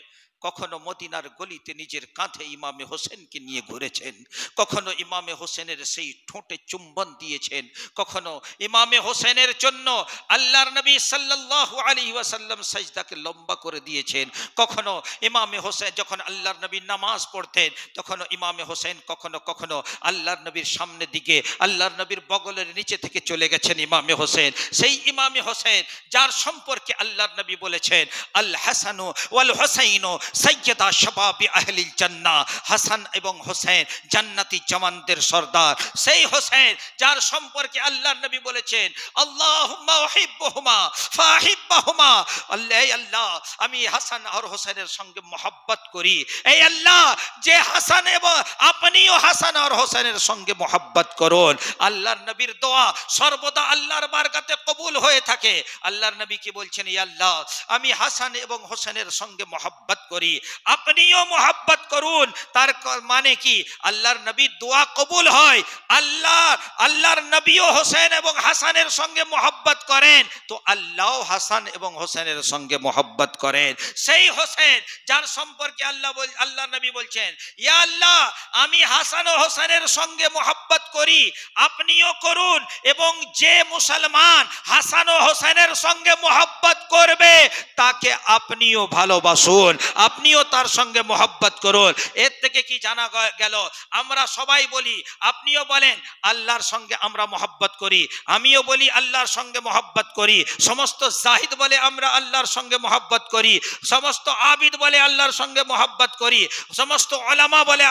কখনো মদিনার গলিতে নিজের কাঁধে ইমামে হোসেনকে নিয়ে ঘুরেছেন, কখনো ইমামে হোসেনের সেই ঠোঁটে চুম্বন দিয়েছেন, কখনো ইমামে হোসেনের জন্য আল্লাহর নবী সাল্লাল্লাহু আলাইহি ওয়াসাল্লাম সাজদাকে লম্বা করে দিয়েছেন, কখনো ইমামে হোসেন যখন আল্লাহর নবী নামাজ পড়তেন তখন ইমামে হোসেন কখনো কখনো আল্লাহর নবীর সামনে দিকে আল্লাহর নবীর বগলের নিচে থেকে চলে গেছেন ইমামে হোসেন। সেই ইমামে হোসেন যার সম্পর্কে আল্লাহর নবী বলেছেন আল হাসানু ওয়াল হুসাইনু সাইয়্যিদা শাবাবি আহলিল জান্নাহ, হাসান এবং হোসেন জান্নাতি জওয়ানদের সর্দার। সেই হোসেন যার সম্পর্কে আল্লাহর নবী বলেছেন আল্লাহুম্মা উহিব্বুহুমা ফাহিব্বাহুমা, আল্লাহ আমি হাসান আর হোসেনের সঙ্গে মোহাব্বত করি, এই আল্লাহ যে হাসান এবং আপনিও হাসান আর হোসেনের সঙ্গে মোহাব্বত করুন। আল্লাহর নবীর দোয়া সর্বদা আল্লাহর বারকাতে কবুল হয়ে থাকে। আল্লাহর নবী কি বলছেন, ইয়া আল্লাহ আমি হাসান এবং হোসেনের সঙ্গে মোহাব্বত করি, আপনিও মোহাব্বত করুন। তার মানে কি আল্লাহর নবীর দোয়া কবুল হয়। আল্লাহর নবীও হোসেন এবং হাসানের সঙ্গে মোহাব্বত করেন, তো আল্লাহ হাসান এবং হোসেনের সঙ্গে মোহাব্বত করেন। সেই হোসেন যার সম্পর্কে আল্লাহ নবী বলছেন ইয়া আল্লাহ আমি হাসান ও হোসেনের সঙ্গে মোহাব্বত করি, আপনিও করুন, এবং যে মুসলমান হাসান ও হোসেনের সঙ্গে মোহাব্বত করবে তাকে আপনিও ভালোবাসুন, আপনিও তার সঙ্গে মোহাব্বত করুন। এর থেকে কি জানা গেল, আমরা সবাই বলি, আপনিও বলেন আল্লাহর সঙ্গে আমরা মোহাব্বত করি, আমিও বলি আল্লাহর সঙ্গে মোহাব্বত করি, সমস্ত জাহিদ বলে আমরা আল্লাহর সঙ্গে মোহাব্বত করি, সমস্ত আবিদ বলে আল্লাহর সঙ্গে মোহাব্বত করি, সমস্ত ওলামা বলে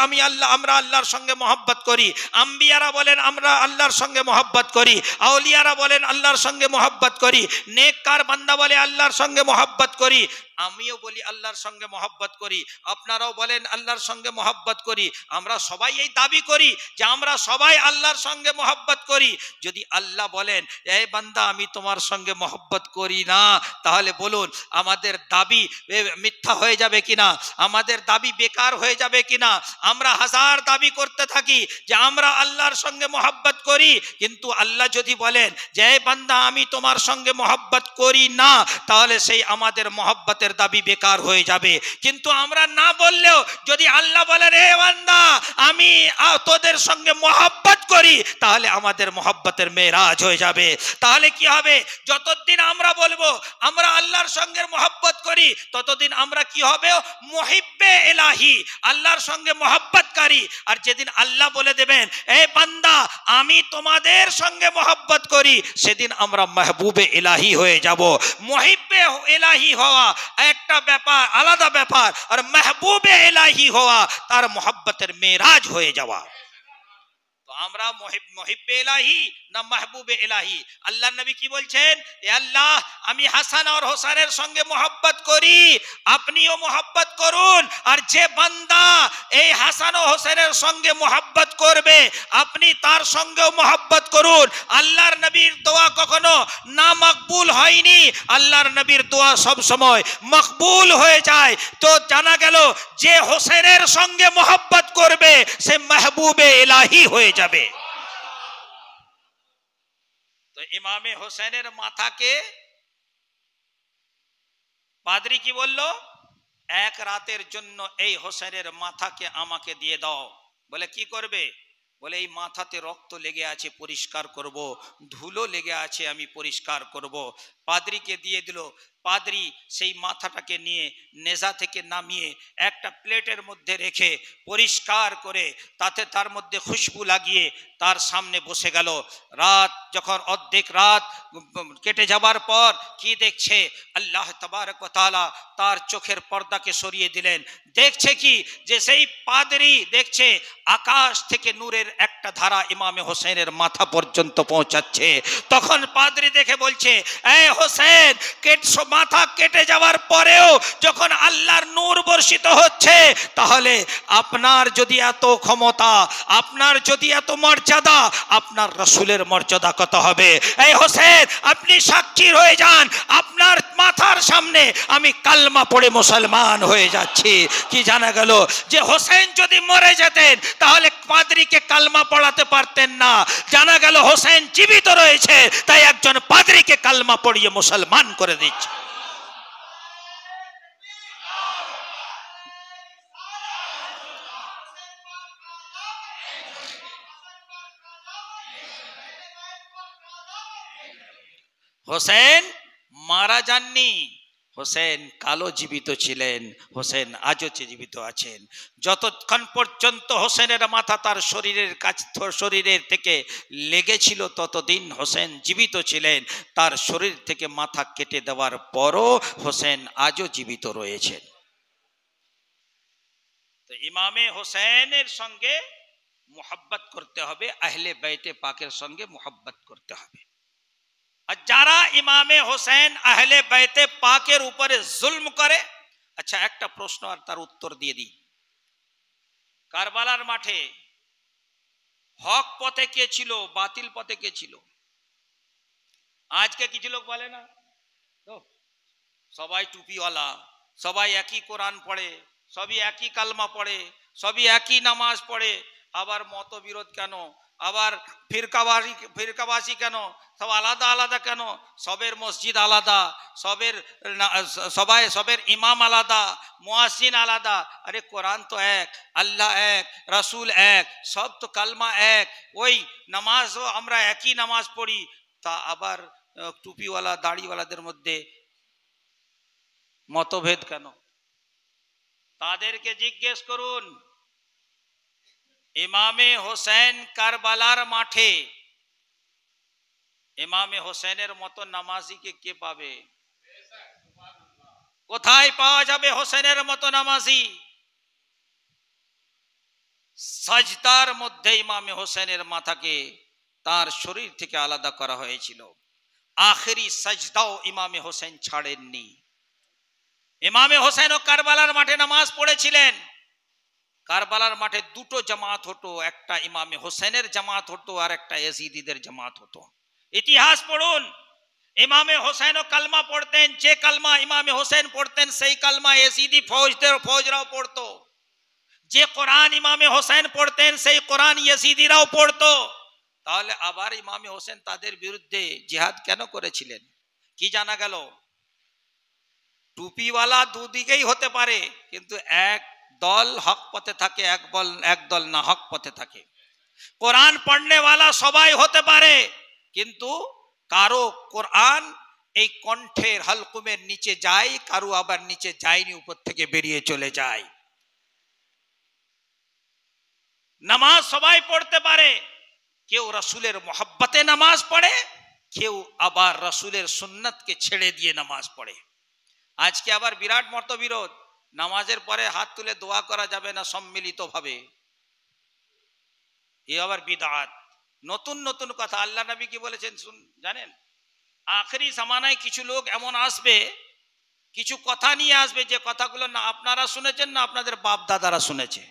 আমরা আল্লাহর সঙ্গে মোহাব্বত করি, আম্বিয়ারা বলেন আমরা আল্লাহর সঙ্গে মোহাব্বত করি, আউলিয়ারা বলেন আল্লাহর সঙ্গে মোহাব্বত করি, নেককার বান্দা বলে আল্লাহর সঙ্গে মোহাব্বত করি, আমিও বলি আল্লাহর সঙ্গে মোহাব্বত করি, আপনারাও বলেন আল্লাহর সঙ্গে মোহাব্বত করি। আমরা সবাই এই দাবি করি যে আমরা সবাই আল্লাহর সঙ্গে মোহাব্বত করি। যদি আল্লাহ বলেন এই বান্দা আমি তোমার সঙ্গে মোহাব্বত করি না, তাহলে বলুন আমাদের দাবি মিথ্যা হয়ে যাবে কিনা, আমাদের দাবি বেকার হয়ে যাবে কিনা? আমরা হাজার দাবি করতে থাকি যে আমরা আল্লাহর সঙ্গে মোহাব্বত করি, কিন্তু আল্লাহ যদি বলেন যে এই বান্দা আমি তোমার সঙ্গে মোহাব্বত করি না, তাহলে সেই আমাদের মোহাব্বতের দাবি বেকার হয়ে যাবে। কিন্তু আমরা না বললেও যদি আল্লাহ বলেন এ বান্দা আমি তোদের সঙ্গে মোহাব্বত করি, তাহলে আমাদের মোহাব্বতের মেরাজ হয়ে যাবে। তাহলে কি হবে, যতদিন আমরা বলবো আমরা আল্লাহর সঙ্গে মোহাব্বত করি, ততদিন আমরা কি হবে, মুহিব্বে ইলাহি, আল্লাহর সঙ্গে মোহাব্বতকারী। আর যেদিন আল্লাহ বলে দেবেন এ বান্দা আমি তোমাদের সঙ্গে মোহাব্বত করি, সেদিন আমরা মাহবুবে ইলাহি হয়ে যাব। মুহিব্বে ইলাহি হওয়া একটা ব্যাপার, আলাদা ব্যাপার, আর মাহবুবে ইলাহি হওয়া তার মোহাব্বতের মেরাজ হয়ে যাওয়া। তো আমরা মুহিব্বে ইলাহি না মাহবুবে ইলাহি? আল্লাহ নবী কি বলছেন, এ আল্লাহ আমি হাসান আর হোসেনের সঙ্গে মোহাব্বত করি, আপনিও মোহাব্বত করুন। আর যে বান্দা এই হাসান ও হোসেনের সঙ্গে মোহাব্বত করবে, আপনি তার সঙ্গেও মোহাব্বত করুন। আল্লাহর নবীর দোয়া কখনো না মকবুল হয়নি, আল্লাহর নবীর দোয়া সব সময় মকবুল হয়ে যায়। তো জানা গেল যে হোসেনের সঙ্গে মোহাব্বত করবে সে মাহবুবে ইলাহি হয়ে যাবে। তো ইমামে হোসেনের মাথাকে পাদ্রী কি বলল, এক রাতের জন্য এই হোসেনের মাথাকে আমাকে দিয়ে দাও। বলে কি করবে? বলে এই মাথাতে রক্ত লেগে আছে, পরিষ্কার করব, ধুলো লেগে আছে, আমি পরিষ্কার করব। পাদ্রীকে দিয়ে দিল। পাদ্রী সেই মাথাটাকে নিয়ে নেজা থেকে নামিয়ে একটা প্লেটের মধ্যে রেখে পরিষ্কার করে তার মধ্যে খুশবু লাগিয়ে তার সামনে বসে গেল। রাত যখন অর্ধেক রাত কেটে যাবার পর কি দেখছে, আল্লাহ তাবারক ওয়া তাআলা তার চোখের পর্দাকে সরিয়ে দিলেন। দেখছে কি, যে সেই পাদ্রী দেখছে আকাশ থেকে নূরের একটা ধারা ইমামে হোসেনের মাথা পর্যন্ত পৌঁছাচ্ছে। তখন পাদ্রী দেখে বলছে, এই হোসেন, মাথা কেটে যাওয়ার পরেও যখন আল্লাহর নূর বর্ষিত হচ্ছে, তাহলে আপনার যদি এত ক্ষমতা, আপনার যদি এত মর্যাদা, আপনার রাসূলের মর্যাদা কত হবে? এই হোসেন, আপনি সাক্ষী হয়ে যান, আপনার মাথার সামনে আমি কালমা পড়ে মুসলমান হয়ে যাচ্ছি। কি জানা গেল, যে হোসেন যদি মরে যেতেন তাহলে পাদ্রীকে কালমা পড়াতে পারতেন না। জানা গেল হোসেন জীবিত রয়েছে, তাই একজন পাদ্রীকে কালমা পড়িয়ে মুসলমান করে দিচ্ছে। হোসেন মারা যাননি, হোসেন কালো জীবিত ছিলেন, হোসেন আজও জীবিত আছেন। যতক্ষণ পর্যন্ত হোসেনের মাথা তার শরীরের থেকে লেগেছিল ততদিন হোসেন জীবিত ছিলেন। তার শরীর থেকে মাথা কেটে দেওয়ার পরও হোসেন আজও জীবিত রয়েছেন। তো ইমামে হোসেনের সঙ্গে মোহাব্বত করতে হবে, আহলে বাইতে পাকের সঙ্গে মোহাব্বত করতে হবে। আর যারা ইমামে হোসেন আহলে বাইতে পাকের উপরে জুলম করে, আচ্ছা একটা প্রশ্ন আর তার উত্তর দিয়ে দিই। কারবালার মাঠে হক পথে কে ছিল, বাতিল পথে কে ছিল? আজকে কিছু লোক বলে না তো সবাই টুপিওয়ালা, সবাই একই কোরআন পড়ে, সবই একই কালমা পড়ে, সবই একই নামাজ পড়ে, আবার মতবিরোধ কেন, আবার ফিরকাবাসী কেন, সব আলাদা আলাদা কেন, সবের মসজিদ আলাদা, সবের ইমাম আলাদা, মুয়াজ্জিন আলাদা। আরে কোরআন তো এক, আল্লাহ এক, রাসূল এক, সব তো কালমা এক, ওই নামাজও আমরা একই নামাজ পড়ি, তা আবার টুপিওয়ালা দাড়িওয়ালাদের মধ্যে মতভেদ কেন? তাদেরকে জিজ্ঞেস করুন, ইমামে হোসেন কারবালার মাঠে ইমামে হোসেনের মতো নামাজিকে কে পাবে? কোথায় পাওয়া যাবে হোসেনের মতো নামাজি? সাজদার মধ্যে ইমামে হোসেনের মাথাকে তার শরীর থেকে আলাদা করা হয়েছিল। আখেরি সাজদাও ইমামে হোসেন ছাড়েননি। ইমামে হোসেনও কারবালার মাঠে নামাজ পড়েছিলেন। কারবালার মাঠে দুটো জামাত হতো, একটা ইমামে হোসেনের জামাত হতো আর একটা ইয়াজিদিদের জামাত হতো। ইতিহাস পড়ুন, ইমামে হোসেনও কালমা পড়তেন, যে কালমা ইমামে হোসেন পড়তেন সেই কালমা ইয়াজিদি ফৌজরাও পড়তো। যে কোরআন ইমামে হোসেন পড়তেন সেই কোরআন ইয়াজিদিরাও পড়তো। তাহলে আবার ইমামে হোসেন তাদের বিরুদ্ধে জিহাদ কেন করেছিলেন? কি জানা গেল? টুপিওয়ালা দুদিকেই হতে পারে, কিন্তু এক দল হক পথে থাকে, এক দল না হক পথে থাকে। কোরআন পড়নেওয়ালা সবাই হতে পারে, কিন্তু কারো কোরআন এই কণ্ঠের হালকুমের নিচে যায়, কারো আবার নিচে যায়নি, উপর থেকে বেরিয়ে চলে যায়। নামাজ সবাই পড়তে পারে, কেউ রাসূলের মোহাব্বতে নামাজ পড়ে, কেউ আবার রাসূলের সুন্নাতকে ছেড়ে দিয়ে নামাজ পড়ে। আজকে আবার বিরাট মতবিরোধ, নামাজের পরে হাত তুলে দোয়া করা যাবে না সম্মিলিতভাবে, এ আবার বিদআত। নতুন নতুন কথা। আল্লাহ নবী কি বলেছেন জানেন? আখেরি জামানায় কিছু লোক এমন আসবে, কিছু কথা নিয়ে আসবে, যে কথাগুলো না আপনারা শুনেছেন না আপনাদের বাপ দাদারা শুনেছে।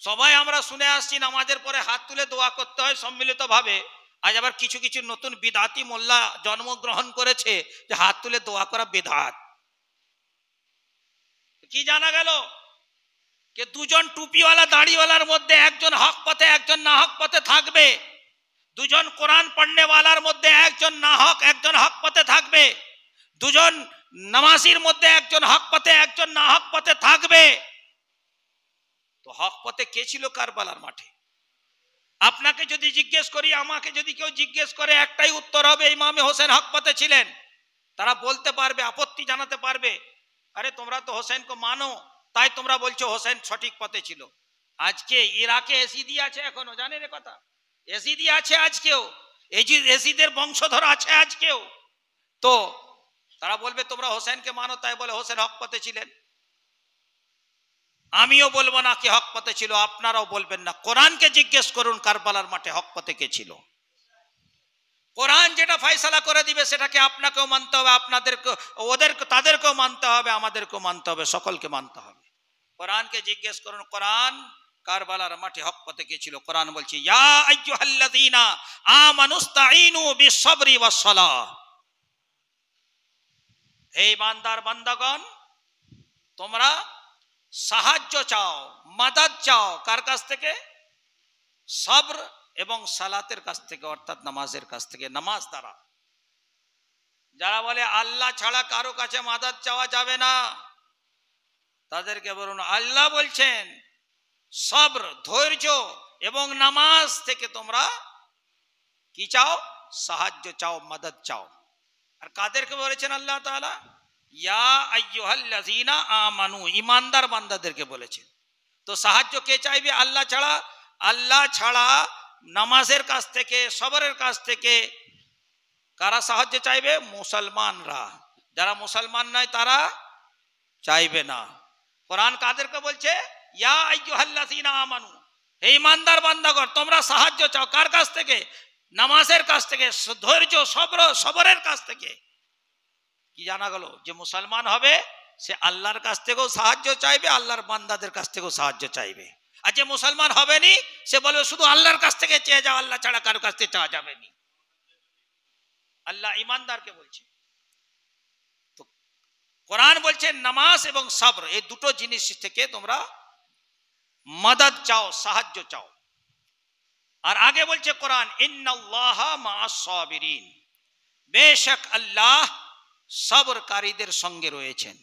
সবাই আমরা শুনে আসছি নামাজের পরে হাত তুলে দোয়া করতে হয় সম্মিলিতভাবে। আজ আবার কিছু কিছু নতুন বিদআতি মোল্লা জন্মগ্রহণ করেছে যে হাত তুলে দোয়া করা বিদআত। কি জানা গেল? যে দুজন টুপিওয়ালা দাড়িওয়ালার মধ্যে একজন হক পথে একজন না হক পথে থাকবে, দুজন কোরআন পড়নেওয়ালার মধ্যে একজন না হক একজন হক পথে থাকবে, দুজন নামাজির মধ্যে একজন হক পথে একজন না হক পথে থাকবে। তো হক পথে কে ছিল কারবালার মাঠে? আপনাকে যদি জিজ্ঞেস করি, আমাকে যদি কেউ জিজ্ঞেস করে, একটাই উত্তর হবে, ইমামে হোসেন হক পথে ছিলেন। তারা বলতে পারবে, আপত্তি জানাতে পারবে, আরে তোমরা তো হোসেনকে মানো, তাই তোমরা বলছো হোসেন সঠিক পথে ছিল। আজকে ইরাকে এজিদি আছে, এখনো জানেন এ কথা? এজিদি আছে আজকেও, এজিদের বংশধর আছে আজকেও। তো তারা বলবে তোমরা হোসেনকে মানো, তাই বলে হোসেন হক পথে ছিলেন। আমিও বলবো না কি হক পথে ছিল, আপনারাও বলবেন না। কোরআনকে জিজ্ঞেস করুন কারবালার মাঠে হক পথে কে ছিল। কোরআন যেটা ফয়সালা করে দিবে সেটাকে আপনাকেও মানতে হবে, তাদেরকেও মানতে হবে, আমাদেরকেও মানতে হবে, সকলকে মানতে হবে। কোরআনকে জিজ্ঞেস করুন, কোরআন কারবালার মাঠে হক পথে কে ছিল? কোরআন বলছে, ইয়া আইয়ুহাল্লাযীনা আমানুস্তাঈনু বিস-সাবরি ওয়াস-সালাহ। হে ইমানদার বান্দাগণ, তোমরা সাহায্য চাও, মাদাদ চাও, কার কাছ থেকে? সবর এবং সালাতের কাছ থেকে, অর্থাৎ নামাজের কাছ থেকে, নামাজ দ্বারা। যারা বলে আল্লাহ ছাড়া কারো কাছে মাদাদ চাওয়া যাবে না, তাদেরকে বলুন আল্লাহ বলছেন সবর, ধৈর্য এবং নামাজ থেকে তোমরা কি চাও? সাহায্য চাও, মদদ চাও। আর কাদেরকে বলেছেন আল্লাহ তাআলা? ইয়া আইয়ুহাল্লাযীনা আমানু, ঈমানদার বান্দাদেরকে বলেছেন। তো সাহায্য কে চাইবে? আল্লাহ ছাড়া। আল্লাহ ছাড়া নামাজের কাছ থেকে, সবরের কাছ থেকে কারা সাহায্য চাইবে? মুসলমানরা। যারা মুসলমান নয় তারা চাইবে না। কোরআন কাদেরকে বলছে? ইয়া আইয়ুহাল্লাযীনা আমানু, হে ঈমানদার বান্দাগণ তোমরা সাহায্য চাও। কার কাছ থেকে? নামাজের কাছ থেকে, ধৈর্য সবরের কাছ থেকে। কি জানা গেল? যে মুসলমান হবে সে আল্লাহর কাছ থেকেও সাহায্য চাইবে, আল্লাহর বান্দাদের কাছ থেকেও সাহায্য চাইবে। আর যে মুসলমান হবে নি সে বলবে শুধু আল্লাহর কাছ থেকে চেয়ে যাও, আল্লাহ ছাড়া কারো কাছ থেকে চাওয়া যাবে না। আল্লাহ ঈমানদারকে বলছে। তো কোরআন বলছে নামাজ এবং সবর, এই দুটো জিনিস থেকে তোমরা মদদ চাও, সাহায্য চাও। আর আগে বলছে কোরআন, ইন্নাল্লাহা মাআস সাবিরিন, বেশক আল্লাহ সবরকারীদের সঙ্গে রয়েছেন।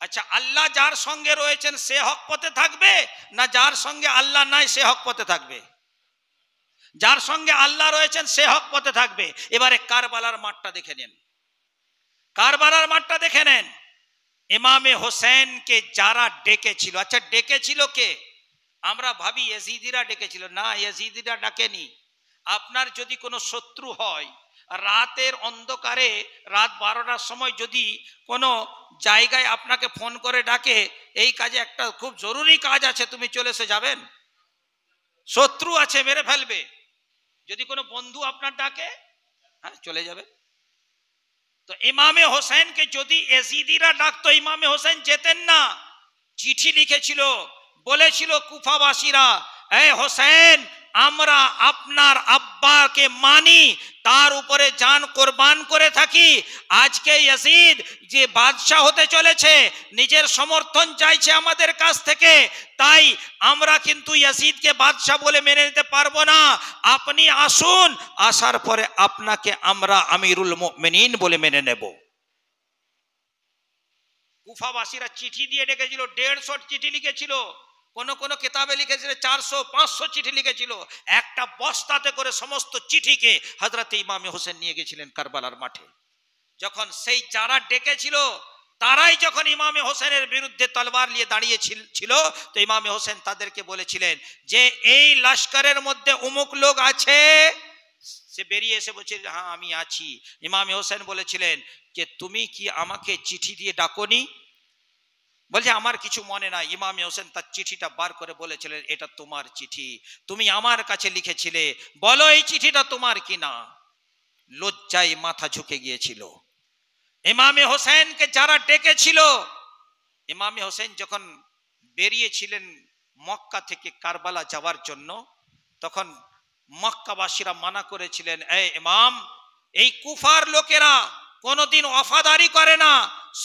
আচ্ছা, আল্লাহ যার সঙ্গে রয়েছেন সে হক পথে থাকবে, না যার সঙ্গে আল্লাহ নাই সে হক পথে থাকবে? যার সঙ্গে আল্লাহ রয়েছেন সে হক পথে থাকবে। এবারে কারবালার মাঠটা দেখে নেন, কারবালার মাঠটা দেখে নেন। ইমামে হোসেনকে যারা ডেকেছিল, আচ্ছা ডেকেছিল কে? আমরা ভাবি ইয়াজিদিরা ডেকেছিল, না ইয়াজিদিরা ডাকেনি। আপনার যদি কোনো শত্রু হয়, রাতের অন্ধকারে রাত 12টার সময় যদি কোনো জায়গায় আপনাকে ফোন করে ডাকে, এই কাজে একটা খুব জরুরি কাজ আছে তুমি চলে এসে যাবেন? শত্রু আছে মেরে ফেলবে, যদি কোনো বন্ধু আপনার ডাকে হ্যাঁ চলে যাবে। তো ইমামে হোসেনকে যদি ইয়াজিদিরা ডাকতো ইমামে হোসেন যেতেন না। চিঠি লিখেছিল, বলেছিল কুফাবাসীরা, এ হোসেন আমরা আপনার আব্বাকে মানি, তার উপরে জান কোরবান করে থাকি। আজকে ইয়াজিদ যে বাদশাহ হতে চলেছে, নিজের সমর্থন চাইছে আমাদের কাছ থেকে, তাই আমরা কিন্তু ইয়াজিদকে বাদশাহ বলে মেনে নিতে পারবো না। আপনি আসুন, আসার পরে আপনাকে আমরা আমিরুল মুমিনিন বলে মেনে নেব। কুফাবাসীরা চিঠি দিয়ে ডেকেছিল, 150 চিঠি লিখেছিল, কোন কিতাবে লিখেছিল 400-500 চিঠি লিখেছিল। একটা বস্তাতে করে সমস্ত চিঠিকে হযরত ইমামে হোসেন নিয়ে গেছিলেন কারবালার মাঠে। যখন সেই যারা ডেকেছিল তারাই যখন ইমামে হোসেনের বিরুদ্ধে তলবার নিয়ে দাঁড়িয়েছিল, তো ইমামে হোসেন তাদেরকে বলেছিলেন যে এই লস্করের মধ্যে অমুক লোক আছে। সে বেরিয়ে এসে বলছে হ্যাঁ আমি আছি। ইমামে হোসেন বলেছিলেন যে তুমি কি আমাকে চিঠি দিয়ে ডাকোনি? বলছে আমার কিছু মনে নাই। ইমামে হোসেন তার চিঠিটা বার করে বলেছিলেন এটা তোমার চিঠি, তুমি আমার কাছে লিখেছিলে, বলো এই চিঠিটা তোমার কিনা। লজ্জায় মাথা ঝুঁকে গিয়েছিল। ইমামে হোসেনকে যারা ডেকেছিল, ইমামে হোসেন যখন বেরিয়েছিলেন মক্কা থেকে কারবালা যাওয়ার জন্য, তখন মক্কাবাসীরা মানা করেছিলেন, এই ইমাম, এই কুফার লোকেরা কোনোদিন ওয়াফাদারি করে না,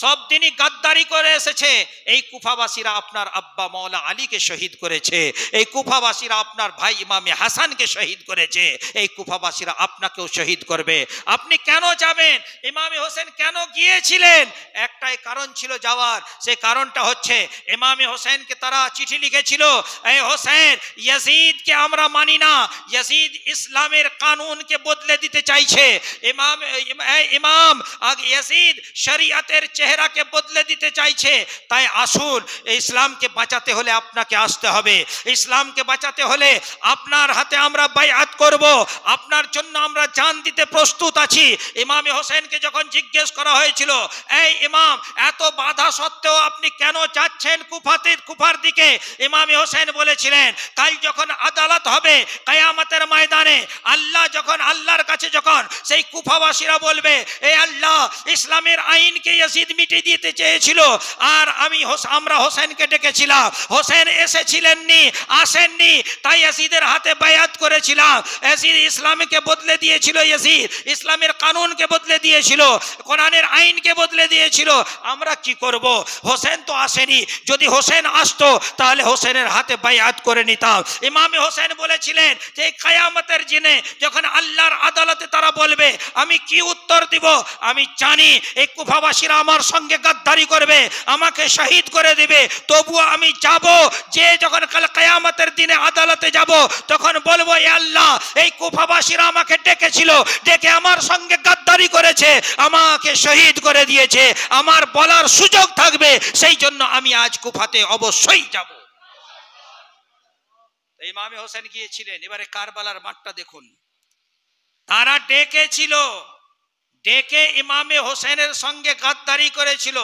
সব দিনই গাদ্দারি করে এসেছে। এই কুফাবাসীরা আপনার আব্বা মাওলা আলীকে শহীদ করেছে, এই কুফাবাসীরা আপনার ভাই ইমামে হাসানকে শহীদ করেছে, এই কুফাবাসীরা আপনাকেও শহীদ করবে। আপনি কেন যাবেন? ইমামে হোসেন কেন গিয়েছিলেন? একটাই কারণ ছিল যাওয়ার, সেই কারণটা হচ্ছে ইমামে হোসেনকে তারা চিঠি লিখেছিল, এই হোসেন ইয়াজিদকে আমরা মানি না, ইয়াজিদ ইসলামের কানুনকে বদলে দিতে চাইছে। ইমাম ইয়াজিদ শরিয়তের চেহারাকে বদলে দিতে চাইছে। তাই আসুন, ইসলামকে বাঁচাতে হলে আপনাকে আসতে হবে, ইসলামকে বাঁচাতে হলে আপনার হাতে আমরা বাইআত করব, আপনার জন্য আমরা জান দিতে প্রস্তুত আছি। ইমামে হোসেনকে যখন জিজ্ঞেস করা হয়েছিল, এই ইমাম এত বাধা সত্ত্বেও আপনি কেন যাচ্ছেন কুফার দিকে? ইমামে হোসেন বলেছিলেন কাল যখন আদালত হবে কিয়ামতের ময়দানে, আল্লাহর কাছে যখন সেই কুফাবাসীরা বলবে এই আল্লাহ ইসলামের আইনকে ইয়াজিদ মিটিয়ে দিতে চেয়েছিল আর আমরা হোসেনকে ডেকেছিলাম, হোসেন আসেননি, তাই ইয়াজিদের হাতে বায়াত করেছিলাম। ইয়াজিদ ইসলামকে বদলে দিয়েছিল, ইয়াজিদ ইসলামের কানুনকে বদলে দিয়েছিল, কোরআনের আইনকে বদলে দিয়েছিল। আমরা কি করব? হোসেন তো আসেনি, যদি হোসেন আসতো তাহলে হোসেনের হাতে বায়াত করে নিতাম। ইমামে হোসেন বলেছিলেন যে কিয়ামতের দিনে যখন আল্লাহর আদালতে তারা বলবে আমি কি উত্তর দিব? আমি জানি এই কুফাবাসীরা আমার আমার সঙ্গে গাদ্দারি করবে, আমাকে শহীদ করে দেবে, তবুও আমি যাব। যে যখন কাল কিয়ামতের দিনে আদালতে যাব, তখন বলবো, এ আল্লাহ, এই কুফাবাসীরা আমাকে ডেকেছিল, ডেকে আমার সঙ্গে গাদ্দারি করেছে, আমাকে শহীদ করে দিয়েছে, আমার বলার সুযোগ থাকবে, সেই জন্য আমি আজ কুফাতে অবশ্যই যাব। ইমামে হোসেন গিয়েছিলেন। এবারে কারবালার মাঠটা দেখুন। তারা ডেকেছিল, ডেকে ইমামে হোসেনের সঙ্গে গাদ্দারি করেছিল।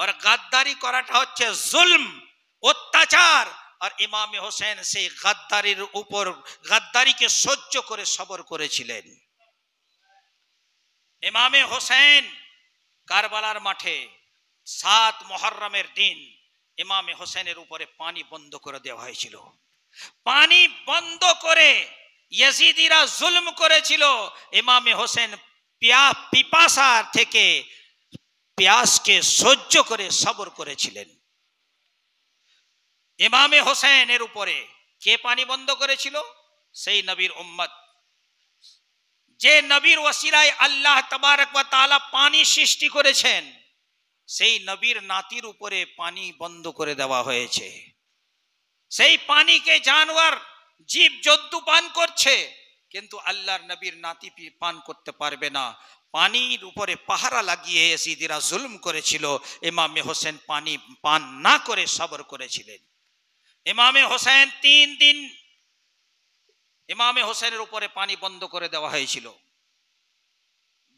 আর গাদ্দারি করাটা হচ্ছে জুলম, অত্যাচার। আর ইমামে হোসেন সেই গাদ্দারির উপর, গাদ্দারিকে সহ্য করে সবর করেছিলেন। ইমামে হোসেন কারবালার মাঠে 7 মুহররমের দিন ইমামে হোসেনের উপরে পানি বন্ধ করে দেওয়া হয়েছিল। পানি বন্ধ করে ইয়াজিদিরা জুলম করেছিল। ইমামে হোসেন পিপাসা থেকে পিয়াসকে সহ্য করে সবর করেছিলেন। ইমামে হোসেনের উপরে কে পানি বন্ধ করেছিল? সেই নবীর উম্মত, যে নবীর ওসিলায় আল্লাহ তাবারক ওয়া তাআলা পানি সৃষ্টি করেছেন, সেই নবীর নাতির উপরে পানি বন্ধ করে দেওয়া হয়েছে। সেই পানিকে জানোয়ার, জীব জন্তু পান করছে, কিন্তু আল্লাহর নবীর নাতি পান করতে পারবে না। পানির উপরে পাহারা লাগিয়ে ইয়াজিদিরা জুলম করেছিল। ইমামে হোসেন পানি পান না করে সবর করেছিলেন। ইমামে হোসেন 3 দিন ইমামে হোসেনের উপরে পানি বন্ধ করে দেওয়া হয়েছিল।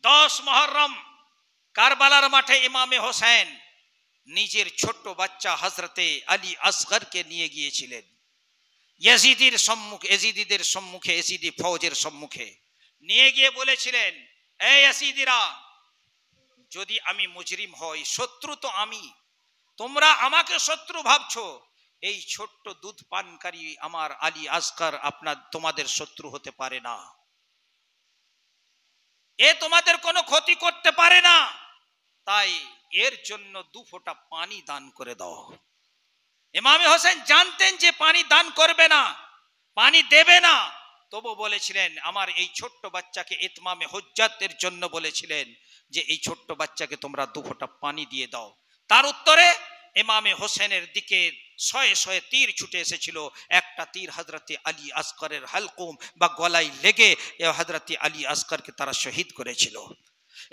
10 মুহররম কারবালার মাঠে ইমামে হোসেন নিজের ছোট্ট বাচ্চা হযরতে আলী আসগরকে নিয়ে গিয়েছিলেন। ইয়াজিদিদের সম্মুখে, ইয়াজিদি ফৌজের সম্মুখে নিয়ে গিয়ে বলেছিলেন, এই ইয়াজিদিরা, যদি আমি মুজরিম হই, শত্রু তো আমি, তোমরা আমাকে শত্রু ভাবছো, এই ছোট্ট দুধ পানকারী আমার আলী আসগর তোমাদের শত্রু হতে পারে না, এ তোমাদের কোনো ক্ষতি করতে পারে না, তাই এর জন্য 2 ফোঁটা পানি দান করে দাও। ইমামে হোসেন জানতেন যে পানি দান করবে না, পানি দেবে না, তবু বলেছিলেন, আমার এই ছোট্ট বাচ্চাকে ইতমামে হুজ্জাতের জন্য বলেছিলেন যে এই ছোট্ট বাচ্চাকে তোমরা 2 ফোঁটা পানি দিয়ে দাও। তার উত্তরে ইমামে হোসেনের দিকে 100 তীর ছুটে এসেছিল। একটা তীর হযরতে আলী আসগরের হালকুম বা গলায় লেগে হযরতে আলী আসগরকে তারা শহীদ করেছিল।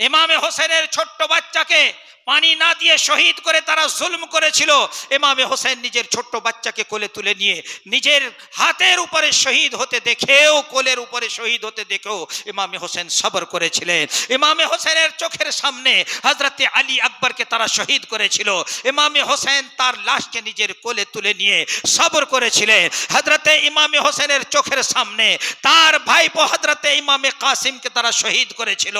ইমামে হোসেনের ছোট্ট বাচ্চাকে পানি না দিয়ে শহীদ করে তারা জুলম করেছিল। ইমামে হোসেন নিজের ছোট্ট বাচ্চাকে কোলে তুলে নিয়ে নিজের হাতের উপরে শহীদ হতে দেখেও, কোলের উপরে শহীদ হতে দেখেও ইমামে হোসেন সবর করেছিলেন। ইমামে হোসেনের চোখের সামনে হযরতে আলী আকবরকে তারা শহীদ করেছিল। ইমামে হোসেন তার লাশকে নিজের কোলে তুলে নিয়ে সবর করেছিলেন। হযরতে ইমামে হোসেনের চোখের সামনে তার ভাইপো হযরতে ইমামে কাসিমকে তারা শহীদ করেছিল।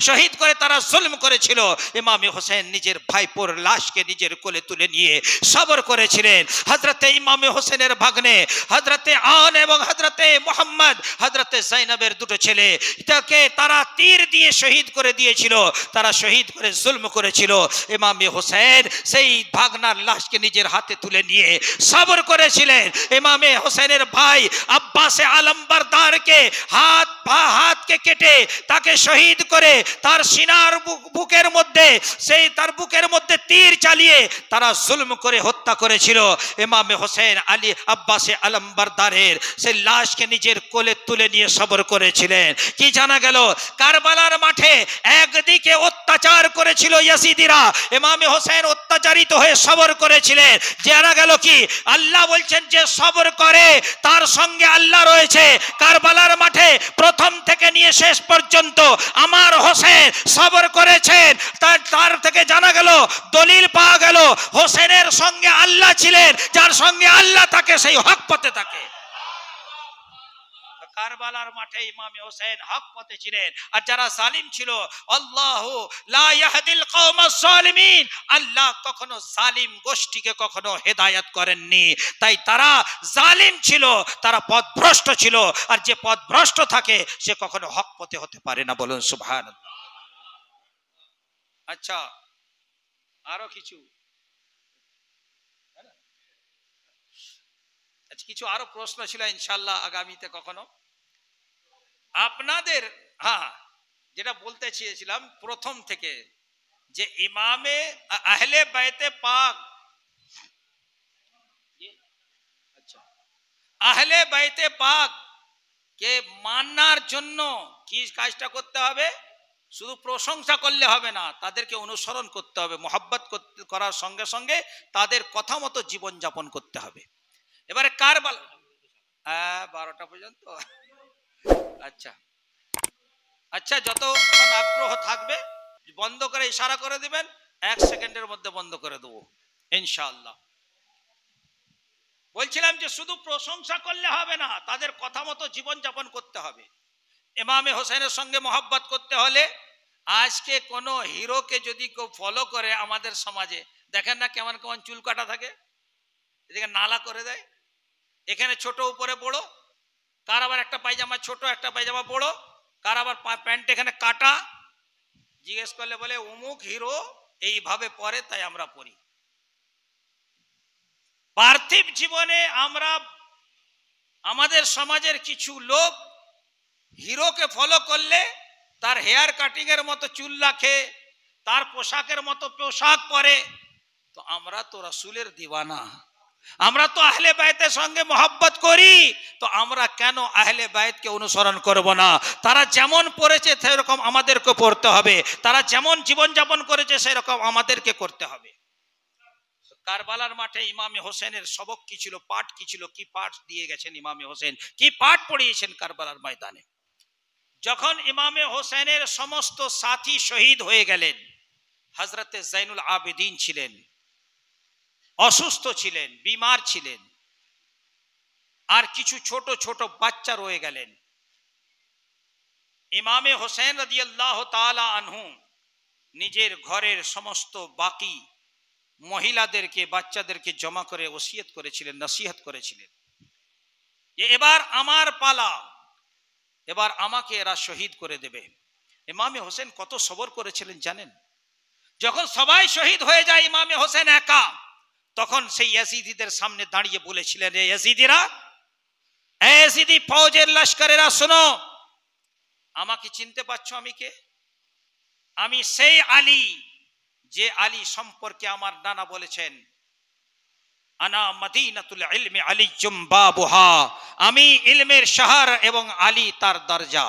শহীদ করে তারা জুলম করেছিল। ইমামে হোসেন নিজের ভাইপোর লাশকে নিজের কোলে তুলে নিয়ে সবর করেছিলেন। হযরতে ইমামে হোসেনের ভাগ্নে হযরতে আন এবং হযরতে মুহাম্মদ, হযরতে জাইনাবের 2 ছেলে, তাকে তারা তীর দিয়ে শহীদ করে দিয়েছিল, তারা শহীদ করে জুলম করেছিল। ইমামে হোসেন সেই ভাগনার লাশকে নিজের হাতে তুলে নিয়ে সবর করেছিলেন। ইমামে হোসেনের ভাই আব্বাসে আলমবরদারকে হাতকে কেটে তাকে শহীদ করে তার সিনার বুকের মধ্যে, সেই তার বুকের মধ্যে তীর চালিয়ে তারা জুলম করে হত্যা করেছিল। ইমামে হোসেন আলী আব্বাসে আলমবরদারের সেই লাশকে নিজের কোলে তুলে নিয়ে সবর করেছিলেন। কি জানা গেল? কারবালার মাঠে একদিকে অত্যাচার করেছিল ইয়াজিদিরা, ইমামে হোসেন অত্যাচারিত হয়ে সবর করেছিলেন। জানা গেল কি? আল্লাহ বলছেন যে সবর করে তার সঙ্গে আল্লাহ রয়েছে। কারবালার মাঠে প্রথম থেকে নিয়ে শেষ পর্যন্ত আমার হোসেন সবর করেছেন। তার থেকে জানা গেল, দলিল পাওয়া গেল, হোসেনের সঙ্গে আল্লাহ ছিলেন, যার সঙ্গে আল্লাহ থাকে সেই হক পথে থাকে। কারবালার মাঠে ইমামে হোসেন হক পথে ছিলেন। আর যারা জালিম ছিল, আল্লাহু লা ইয়াহদিল কওমাজ জালিমিন, আল্লাহ কখনো জালিম গোষ্ঠীকে কখনো হেদায়েত করেননি। তাই তারা জালিম ছিল, তারা পথভ্রষ্ট ছিল। আর যে পথভ্রষ্ট থাকে সে কখনো হক পথে হতে পারে না। বলুন সুবহানাল্লাহ। আচ্ছা, আরো কিছু কিছু আরো প্রশ্ন ছিল, ইনশাআল্লাহ আগামীতে কখনো আপনাদের, যেটা বলতে চেয়েছিলাম প্রথম থেকে, যে ইমামে আহলে বাইতে পাক, আচ্ছা, আহলে বাইতে পাক কে মানার জন্য কি কাজটা করতে হবে? শুধু প্রশংসা করলে হবে না, তাদেরকে অনুসরণ করতে হবে, মোহাব্বত করার সঙ্গে সঙ্গে তাদের কথা মতো জীবন যাপন করতে হবে। এবারে কারবালা 12টা পর্যন্ত, আচ্ছা আচ্ছা, যতক্ষণ আগ্রহ থাকবে বন্ধ করে ইশারা করে দিবেন, 1 সেকেন্ডের মধ্যে বন্ধ করে দেবো ইনশাআল্লাহ। বলছিলাম যে শুধু প্রশংসা করলে হবে না, তাদের কথা মতো জীবন যাপন করতে হবে। ইমামে হোসেনের সঙ্গে মোহাব্বত করতে হলে আজকে কোনো হিরোকে যদি কেউ ফলো করে আমাদের সমাজে, দেখেন না কেমন কেমন চুল কাটা থাকে, এদিকে নালা করে দেয়, এখানে ছোট উপরে বড়, কার আবার একটা পায়জামা ছোট একটা পায়জামা বড়, কার আবার প্যান্ট এখানে কাটা, জিজ্ঞেস করলে বলে অমুক হিরো এইভাবে পরে তাই আমরা পড়ি। পার্থিব জীবনে আমরা আমাদের সমাজের কিছু লোক হিরোকে ফলো করলে তার হেয়ার কাটিং এর মতো চুল রাখে, তার পোশাকের মতো পোশাক পরে, তো আমরা তো রাসূলের দিওয়ানা, আমরা তো আহলে বাইতের সঙ্গে মোহাব্বত করি, তো আমরা কেন আহলে বাইতকে অনুসরণ করব না? তারা যেমন পড়েছে সেরকম আমাদেরকে পড়তে হবে, তারা যেমন জীবন যাপন করেছে সেরকম আমাদেরকে করতে হবে। কারবালার মাঠে ইমামে হোসেনের সবক কি ছিল, পাঠ কি ছিল, কি পাঠ দিয়ে গেছেন ইমামে হোসেন, কি পাঠ পড়িয়েছেন কারবালার ময়দানে? যখন ইমামে হোসেনের সমস্ত সাথী শহীদ হয়ে গেলেন, হযরতে জাইনুল আবেদিন ছিলেন, অসুস্থ ছিলেন, বিমার ছিলেন, আর কিছু ছোট ছোট বাচ্চা রয়ে গেলেন। ইমামে হোসেন রাদিয়াল্লাহু তাআলা আনহু নিজের ঘরের সমস্ত বাকি মহিলাদেরকে, বাচ্চাদেরকে জমা করে ওসিয়ত করেছিলেন, নসিহত করেছিলেন যে এবার আমার পালা, এবার আমাকে এরা শহীদ করে দেবে। ইমামে হোসেন কত সবর করেছিলেন জানেন? যখন সবাই শহীদ হয়ে যায় ইমামে হোসেন একা, তখন সেই ইয়াজিদিদের সামনে দাঁড়িয়ে বলেছিলেন, এ ইয়াজিদিরা, এ ইয়াজিদি ফৌজের লস্করেরা, শোনো, আমাকে চিনতে পারছো আমি কে? আমি সেই আলী, যে আলী সম্পর্কে আমার নানা বলেছেন, আনা মদিনাতুল ইলমি আলিয়্যুম বাবুহা, আমি ইলমের শহর এবং আলী তার দরজা।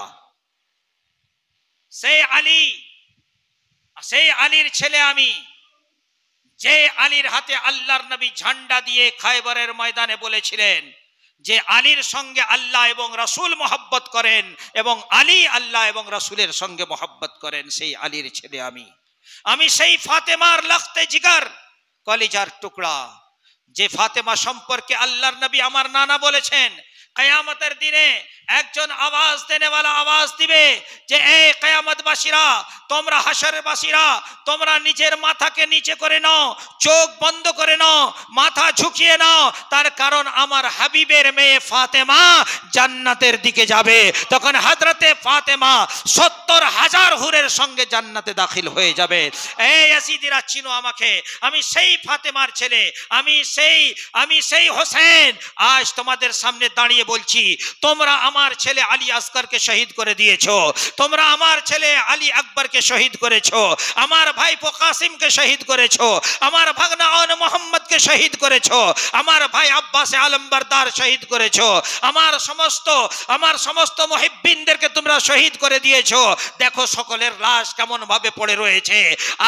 সেই আলী, সেই আলীর ছেলে আমি, যে আলীর হাতে আল্লাহর নবী ঝান্ডা দিয়ে খায়বরের ময়দানে বলেছিলেন যে আলীর সঙ্গে আল্লাহ এবং রাসূল মোহাব্বত করেন এবং আলী আল্লাহ এবং রাসূলের সঙ্গে মোহাব্বত করেন, সেই আলীর ছেলে আমি। আমি সেই ফাতেমার লখতে জিগর, কলিজার টুকরা, যে ফাতেমা সম্পর্কে আল্লাহর নবী আমার নানা বলেছেন কিয়ামতের দিনে একজন আওয়াজ দেনেওয়ালা আওয়াজ দিবে যে এই কিয়ামতবাসীরা, তোমরা হাশরবাসীরা, তোমরা নিজের মাথাকে নিচে করে নাও, চোখ বন্ধ করে নাও, মাথা ঝুঁকিয়ে নাও, তার কারণ আমার হাবিবের মেয়ে ফাতেমা জান্নাতের দিকে যাবে। তখন হযরতে ফাতেমা 70,000 হুরের সঙ্গে জান্নাতে দাখিল হয়ে যাবে। এই ইয়াজিদিরা চিনো আমাকে, আমি সেই ফাতেমার ছেলে, আমি সেই হোসেন। আজ তোমাদের সামনে দাঁড়িয়ে বলছি, তোমরা আমার ছেলে আলী আসগরকে শহীদ করে দিয়েছো, তোমরা আমার ছেলে আলী আকবরকে শহীদ করেছো, আমার ভাইপো কাসিমকে শহীদ করেছো, আমার ভাগনা আন মোহাম্মদকে শহীদ করেছো, আমার ভাই আব্বাস আলমবরদার শহীদ করেছো, আমার সমস্ত মুহিব্বিনদেরকে তোমরা শহীদ করে দিয়েছো। দেখো সকলের লাশ কেমন ভাবে পড়ে রয়েছে।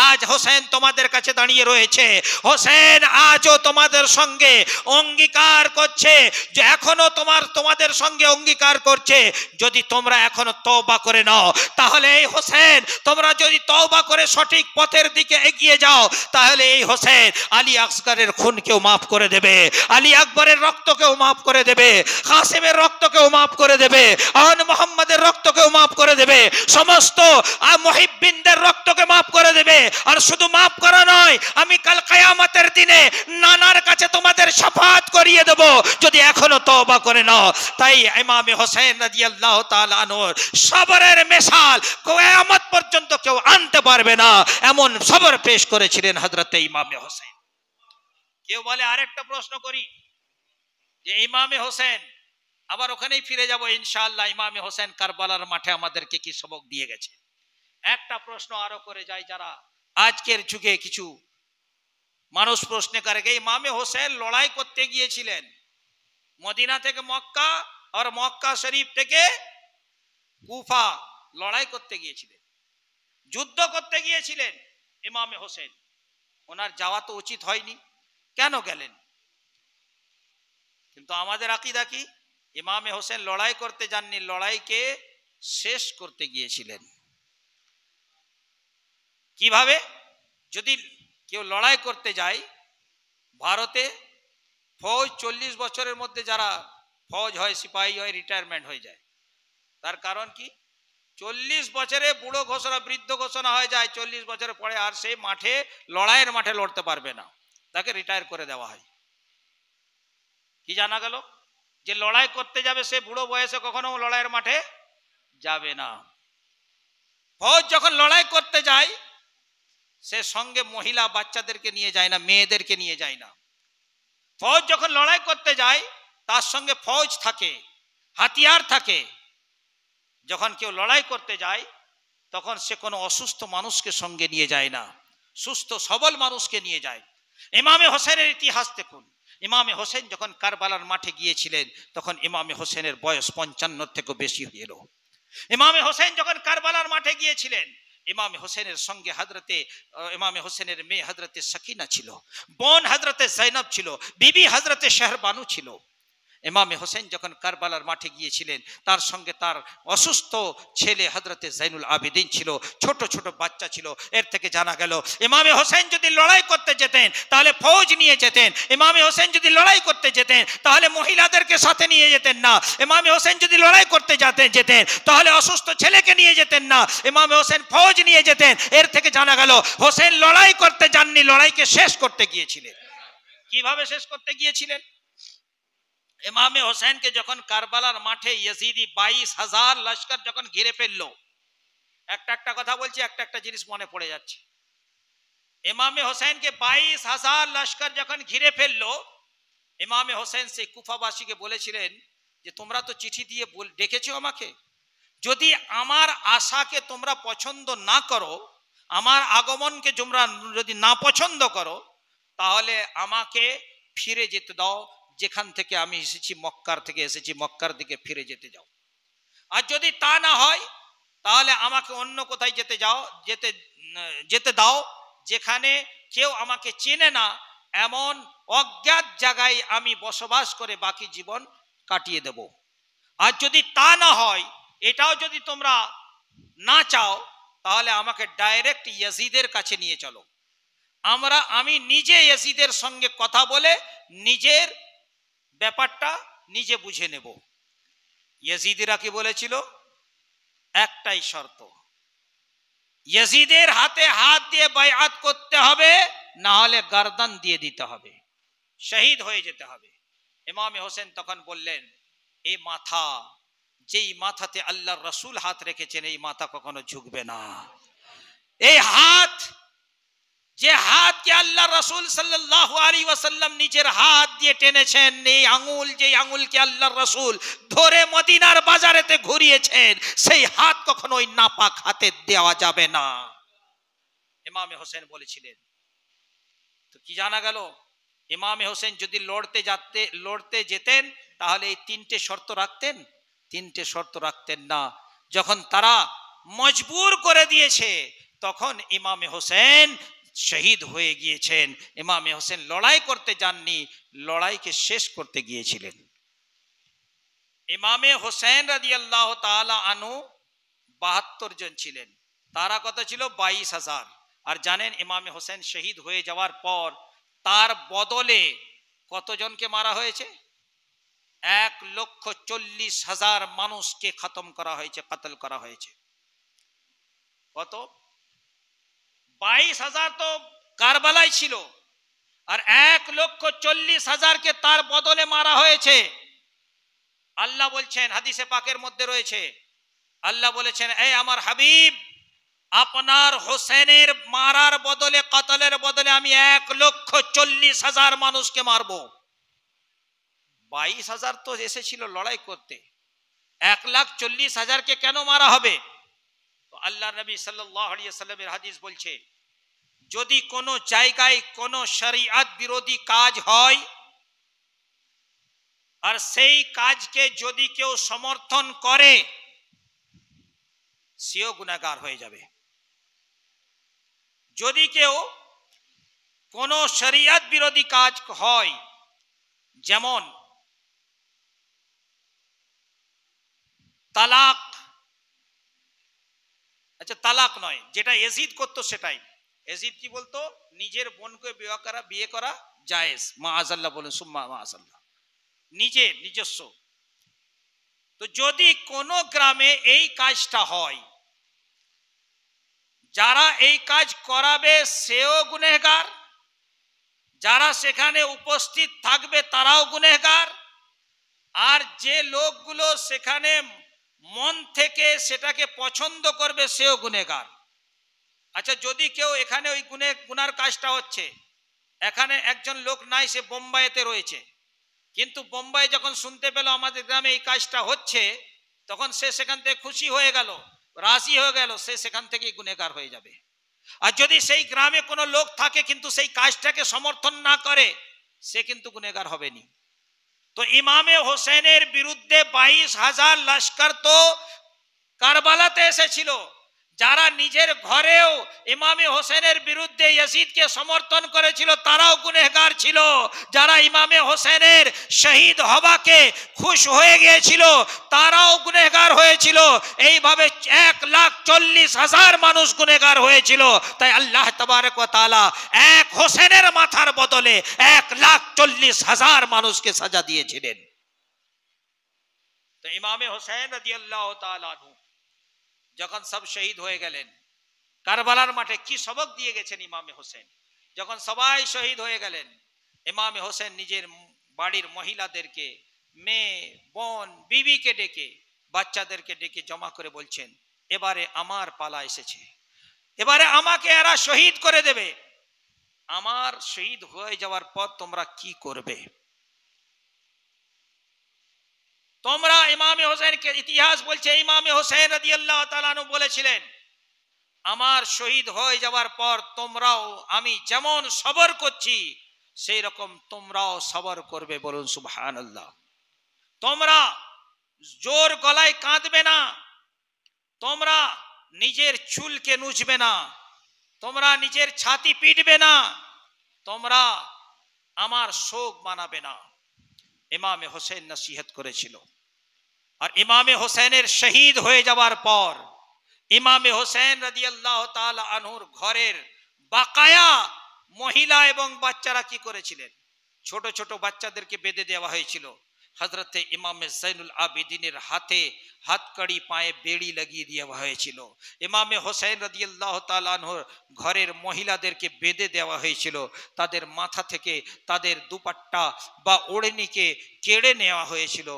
আজ হোসেন তোমাদের কাছে দাঁড়িয়ে রয়েছে, হোসেন আজও তোমাদের সঙ্গে অঙ্গীকার করছে যে এখনো তোমাদের সঙ্গে অঙ্গীকার করছে, যদি তোমরা এখনো তওবা করে নাও, তাহলে এই হোসেন, তোমরা যদি তওবা করে সঠিক পথের দিকে এগিয়ে যাও, তাহলে এই হোসেন আলী আসগরের খুনকেও মাফ করে দেবে, আলী আকবরের রক্তকেও মাফ করে দেবে, কাসিমের রক্তকেও মাফ করে দেবে, আন মোহাম্মদের রক্তকেও মাফ করে দেবে, সমস্ত মুহিব্বিনদের রক্তকে মাফ করে দেবে। আর শুধু মাফ করা নয়, আমি কাল কিয়ামতের দিনে নানার কাছে তোমাদের শাফাআত করিয়ে দেব যদি এখনো তওবা করে নাও। তাই ইমামে হোসেন রাদিয়াল্লাহু তাআলা আনহু সবরের মিসাল কিয়ামত পর্যন্ত কেউ আনতে পারবে না, এমন সবর পেশ করেছিলেন হযরতে ইমামে হোসেন। কেউ বলে আরেকটা প্রশ্ন করি যে ইমামে হোসেন, আবার ওখানেই ফিরে যাব ইনশাআল্লাহ, ইমামে হোসেন কারবালার মাঠে আমাদেরকে কি সবক দিয়ে গেছে। একটা প্রশ্ন আরো করে যায়, যারা আজকের যুগে কিছু মানুষ প্রশ্ন করে ইমামে হোসেন লড়াই করতে গিয়েছিলেন মদিনা থেকে মক্কা আর মক্কা শরীফ থেকে কুফা, লড়াই করতে গিয়েছিলেন, যুদ্ধ করতে গিয়েছিলেন ইমামে হোসেন। ওনার যাওয়া তো উচিত হয়নি, কেন গেলেন? কিন্তু আমাদের আকীদা কি? ইমামে হোসেন লড়াই করতে যাননি, লড়াইকে শেষ করতে গিয়েছিলেন। কিভাবে? যদি কেউ লড়াই করতে যায়, ভারতে ফৌজ 40 বছরের মধ্যে যারা ফৌজ হয়, সিপাহী হয়, রিটায়ারমেন্ট হয়ে যায়। তার কারণ কি? 40 বছরে বুড়ো ঘোষণা, বৃদ্ধ ঘোষণা হয়ে যায়। 40 বছরের পরে আর সেই মাঠে, লড়াইয়ের মাঠে লড়তে পারবে না, তাকে রিটায়ার করে দেওয়া হয়। কি জানা গেল? যে লড়াই করতে যাবে সে বুড়ো বয়সে কখনো লড়াইয়ের মাঠে যাবে না। ফৌজ যখন লড়াই করতে যায়, সে সঙ্গে মহিলা বাচ্চাদেরকে নিয়ে যায় না, মেয়েদেরকে নিয়ে যায় না। ফৌজ যখন লড়াই করতে যায়, তার সঙ্গে ফৌজ থাকে, হাতিয়ার থাকে। যখন কেউ লড়াই করতে যায়, তখন সে কোনো অসুস্থ মানুষকে সঙ্গে নিয়ে যায় না, সুস্থ সবল মানুষকে নিয়ে যায়। ইমামে হোসেনের ইতিহাস দেখুন। ইমামে হোসেন যখন কারবালার মাঠে গিয়েছিলেন, তখন ইমামে হোসেনের বয়স 55 থেকে বেশি হয়ে এলো। ইমামে হোসেন যখন কারবালার মাঠে গিয়েছিলেন, ইমামে হোসেনের সঙ্গে ইমামে হোসেনের মেয়ে হযরতে সাকিনা ছিল, বোন হযরতে জৈনব ছিল, বিবি হযরতে শাহরবানু ছিল। ইমামে হোসেন যখন কারবালার মাঠে গিয়েছিলেন, তার সঙ্গে তার অসুস্থ ছেলে হযরতে জাইনুল আবেদিন ছিল, ছোট ছোট বাচ্চা ছিল। এর থেকে জানা গেল ইমামে হোসেন যদি লড়াই করতে যেতেন তাহলে ফৌজ নিয়ে যেতেন। ইমামে হোসেন যদি লড়াই করতে যেতেন তাহলে মহিলাদেরকে সাথে নিয়ে যেতেন না। ইমামে হোসেন যদি লড়াই করতে যেতেন তাহলে অসুস্থ ছেলেকে নিয়ে যেতেন না। ইমামে হোসেন ফৌজ নিয়ে যেতেন। এর থেকে জানা গেল হোসেন লড়াই করতে যাননি, লড়াইকে শেষ করতে গিয়েছিলেন। কিভাবে শেষ করতে গিয়েছিলেন? ইমামে হোসেনকে যখন কারবালার মাঠে ইয়াজিদি 22,000 লস্কর যখন ঘিরে ফেললো, একটা কথা বলছি, একটা জিনিস মনে পড়ে যাচ্ছে। ইমামে হোসেনকে 22,000 লস্কর যখন ঘিরে ফেললো, ইমামে হোসেন সেই কুফাবাসীকে বলেছিলেন যে তোমরা তো চিঠি দিয়ে ডেকেছো আমাকে, যদি আমার আশাকে তোমরা পছন্দ না করো, আমার আগমনকে তোমরা যদি না পছন্দ করো, তাহলে আমাকে ফিরে যেতে দাও, যেখান থেকে আমি এসেছি, মক্কার থেকে এসেছি, মক্কার দিকে ফিরে যেতে যাও। আর যদি তা না হয় তাহলে আমাকে অন্য কোথায় যেতে দাও, যেখানে কেউ আমাকে চেনে না, এমন অজ্ঞাত জায়গায় আমি বসবাস করে বাকি জীবন কাটিয়ে দেব। আর যদি তা না হয়, এটাও যদি তোমরা না চাও, তাহলে আমাকে ডাইরেক্ট ইয়াজিদের কাছে নিয়ে চলো, আমি নিজে ইয়াজিদের সঙ্গে কথা বলে নিজের ব্যাপারটা নিজে বুঝে নেব। ইয়াজিদিরা কি বলেছিল? একটাই শর্ত, ইয়াজিদের হাতে হাত দিয়ে বাইআত করতে হবে, না হলে গর্দন দিয়ে দিতে হবে, শহীদ হয়ে যেতে হবে। ইমামে হোসেন তখন বললেন, এই মাথা, যেই মাথাতে আল্লাহর রাসূল হাত রেখেছেন, এই মাথা কখনো ঝুঁকবে না। এই হাত, যে হাতকে আল্লাহ রাসূল সাল্লাল্লাহু আলাইহি ওয়াসাল্লাম নিজের হাত দিয়ে টেনেছেন, এই আঙ্গুল, যে আঙ্গুলকে আল্লাহর রাসূল ধরে মদিনার বাজারেতে ঘুরিয়েছেন, সেই হাত কখনো ওই নাপাক হাতে দেওয়া যাবে না, ইমামে হোসেন বলেছিলেন। তো কি জানা গেল? ইমামে হোসেন যদি লড়তে যেতেন তাহলে এই 3টে শর্ত রাখতেন? 3টে শর্ত রাখতেন না। যখন তারা মজবুর করে দিয়েছে, তখন ইমামে হোসেন শহীদ হয়ে গিয়েছেন। ইমামে হোসেন লড়াই করতে যাননি, লড়াইকে শেষ করতে গিয়েছিলেন। ইমামে হোসেন রাদিয়াল্লাহু তাআলা আনহু 72 জন ছিলেন, তারা কত ছিল? 22,000। আর জানেন ইমামে হোসেন শহীদ হয়ে যাওয়ার পর তার বদলে কতজনকে মারা হয়েছে? 1,40,000 মানুষকে খতম করা হয়েছে, কতল করা হয়েছে। কত? 22,000 তো কারবালায় ছিল, আর 1,40,000কে তার বদলে মারা হয়েছে। আল্লাহ বলছেন, হাদিসে পাকের মধ্যে রয়েছে, আল্লাহ বলেছেন, এই আমার হাবিব, আপনার হোসেনের মারার বদলে, কতলের বদলে আমি 1,40,000 মানুষকে মারবো। 22,000 তো এসেছিল লড়াই করতে, 1,40,000কে কেন মারা হবে? তো আল্লাহ নবী সাল্লাল্লাহু আলাইহি ওয়াসাল্লামের হাদিস বলছে, যদি কোনো জায়গায় কোনো শরীয়ত বিরোধী কাজ হয় আর সেই কাজকে যদি কেউ সমর্থন করে সেও গুনাহগার হয়ে যাবে। যদি কেউ কোনো শরীয়ত বিরোধী কাজ হয়, যেমন তালাক, আচ্ছা তালাক নয়, যেটা ইয়াজিদ করতো সেটাই। ইয়াজিদ কি বলতো? নিজের বোনকে বিয়ে করা জায়েজ, মাআযাল্লাহ বলেন, সুম্মা মাআযাল্লাহ, নিজস্ব। তো যদি কোনো গ্রামে এই কাজটা হয়, যারা এই কাজ করাবে সেও গুনেহগার, যারা সেখানে উপস্থিত থাকবে তারাও গুনেহগার, আর যে লোকগুলো সেখানে মন থেকে সেটাকে পছন্দ করবে সেও গুনেহগার। আচ্ছা, যদি কেউ এখানে ওই গুনার কাজটা হচ্ছে, এখানে একজন লোক নাই, সে বোম্বাইতে রয়েছে, কিন্তু বোম্বাই যখন শুনতে পেল আমাদের গ্রামে এই কাজটা হচ্ছে, তখন সে সেখান থেকে খুশি হয়ে গেল, রাজি হয়ে গেল, সে সেখান থেকেই গুনেহগার হয়ে যাবে। আর যদি সেই গ্রামে কোনো লোক থাকে কিন্তু সেই কাজটাকে সমর্থন না করে, সে কিন্তু গুনেহগার হবেনি। তো ইমামে হোসেনের বিরুদ্ধে 22,000 লস্কর তো কারবালাতে এসেছিল। যারা নিজের ঘরেও ইমামে হোসেনের বিরুদ্ধে ইয়াজিদকে সমর্থন করেছিল তারাও গুনেহগার ছিল। যারা ইমামে হোসেনের শহীদ হওয়াকে খুশ হয়ে গিয়েছিল তারাও গুনেহগার হয়েছিল। এইভাবে 1,40,000 মানুষ গুনেহগার হয়েছিল। তাই আল্লাহ তাবারক ওয়া তাআলা এক হোসেনের মাথার বদলে 1,40,000 মানুষকে সাজা দিয়েছিলেন। তো ইমামে হোসেন রাদিয়াল্লাহু তাআলা আনহু যখন সব শহীদ হয়ে গেলেন, কারবালার মাঠে কি সবক দিয়ে গেছেন ইমামে হোসেন। যখন সবাই শহীদ হয়ে গেলেন, ইমামে হোসেন নিজের বাড়ির মহিলাদেরকে, মেয়ে, বোন, বিবিকে ডেকে, বাচ্চাদেরকে ডেকে জমা করে বলছেন, এবারে আমার পালা এসেছে, এবারে আমাকে এরা শহীদ করে দেবে। আমার শহীদ হয়ে যাওয়ার পর তোমরা কি করবে? তোমরা ইমামে হোসেনকে, ইতিহাস বলছে ইমামে হোসেন রাদিয়াল্লাহু তাআলা আনহু বলেছিলেন, আমার শহীদ হয়ে যাওয়ার পর তোমরাও আমি যেমন সবর করছি সেই রকম তোমরাও সবর করবে। বলুন সুবহানাল্লাহ। তোমরা জোর গলায় কাঁদবে না, তোমরা নিজের চুলকে নুচবে না, তোমরা নিজের ছাতি পিটবে না, তোমরা আমার শোক মানাবে না। ইমামে হোসেন নসিহত করেছিল। আর ইমামে হোসেনের শহীদ হয়ে যাওয়ার পর ইমামে হোসেন রাদিয়াল্লাহু তাআলা আনহুর ঘরের বাকায়া মহিলা এবং বাচ্চারা কি করেছিলেন? ছোট ছোট বাচ্চাদেরকে বেঁধে দেওয়া হয়েছিল। হযরতে ইমামে জাইনুল আবিদিনের হাতে হাতকড়ি, পায়ে বেড়ি লাগিয়ে দেওয়া হয়েছিল। ইমামে হোসেন রাদিয়াল্লাহু তাআলা আনহুর ঘরের মহিলাদেরকে বেঁধে দেওয়া হয়েছিল। তাদের মাথা থেকে তাদের দুপাট্টা বা ওড়নিকে কেড়ে নেওয়া হয়েছিল।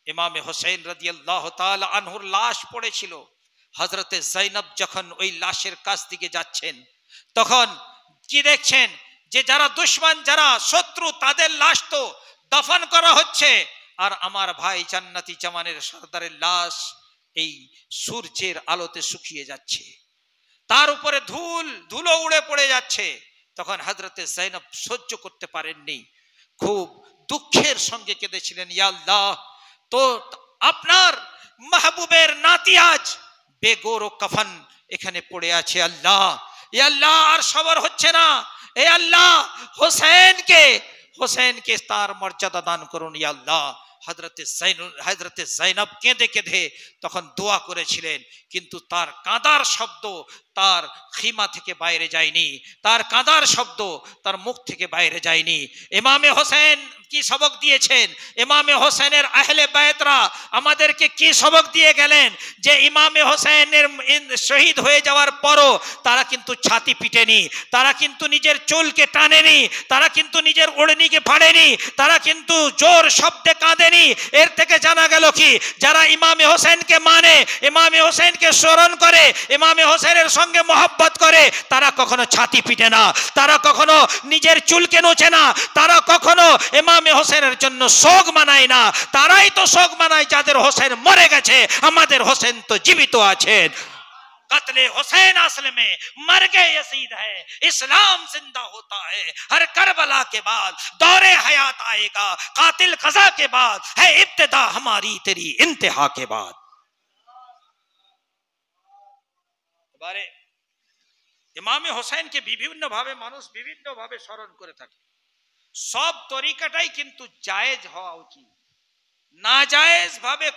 ইমামে হোসেন রাদিয়াল্লাহু তাআলা আনহুর লাশ পড়েছিল। হযরতে জাইনব যখন ওই লাশের কাছ দিকে যাচ্ছেন, তখন কি দেখছেন যে যারা দুশমন, যারা শত্রু, তাদের লাশ তো দফন করা হচ্ছে, আর আমার ভাই জান্নাতি জামানের সর্দারের লাশ এই সূর্যের আলোতে শুকিয়ে যাচ্ছে, তার উপরে ধুলো উড়ে পড়ে যাচ্ছে। তখন হযরতে জাইনব সহ্য করতে পারেননি, খুব দুঃখের সঙ্গে কেঁদেছিলেন, ইয়া আল্লাহ, তো আপনার মাহবুবের নাতি আজ বেগোর কাফন এখানে পড়ে আছে। আল্লাহ, এ আল্লাহ, আর সবর হচ্ছে না, এ আল্লাহ হোসেনকে তার মর্যাদা দান করুন, ইয়া আল্লাহ। হযরতে জাইনব কেঁদে কেঁদে তখন দোয়া করেছিলেন, কিন্তু তার কাঁদার শব্দ তার খিমা থেকে বাইরে যায়নি, তার কাঁদার শব্দ তার মুখ থেকে বাইরে যায়নি। ইমামে হোসেন কি সবক দিয়েছেন? ইমামে হোসেনের আহলে বায়তরা আমাদেরকে কি সবক দিয়ে গেলেন? যে ইমামে হোসেনের শহীদ হয়ে যাওয়ার পরও তারা কিন্তু ছাতি পিটেনি, তারা কিন্তু নিজের চুলকে টানেনি, তারা কিন্তু নিজের ওড়নিকে ফাড়েনি, তারা কিন্তু জোর শব্দে কাঁদেনি। এর থেকে জানা গেল কি, যারা ইমামে হোসেনকে মানে, ইমামে হোসেনকে স্মরণ করে, ইমামে হোসেনের সঙ্গে মহব্বত করে, তারা কখনো ছাতি পিটে না, তারা কখনো নিজের চুলকে নোচে না, তারা কখনো ইমামে হোসেনের জন্য শোক মানায় না। তারাই তো শোক মানায় যাদের হোসেন মরে গেছে, আমাদের হোসেন তো জীবিত আছেন। कत्ले हुसैन असल में मर गए यजीद है, इस्लाम जिंदा होता है हर करबला के बाद, दौरे हयात आएगा कातिल कज़ा के बाद, है इब्तिदा हमारी तेरी इंतहा के बाद। এবারে ইমামে হোসেনকে বিভিন্ন ভাবে মানুষ বিভিন্ন ভাবে স্মরণ করে থাকে। সব তরিকাটাই কিন্তু জায়েজ হওয়া উচিত। না জায়েজ ভাবে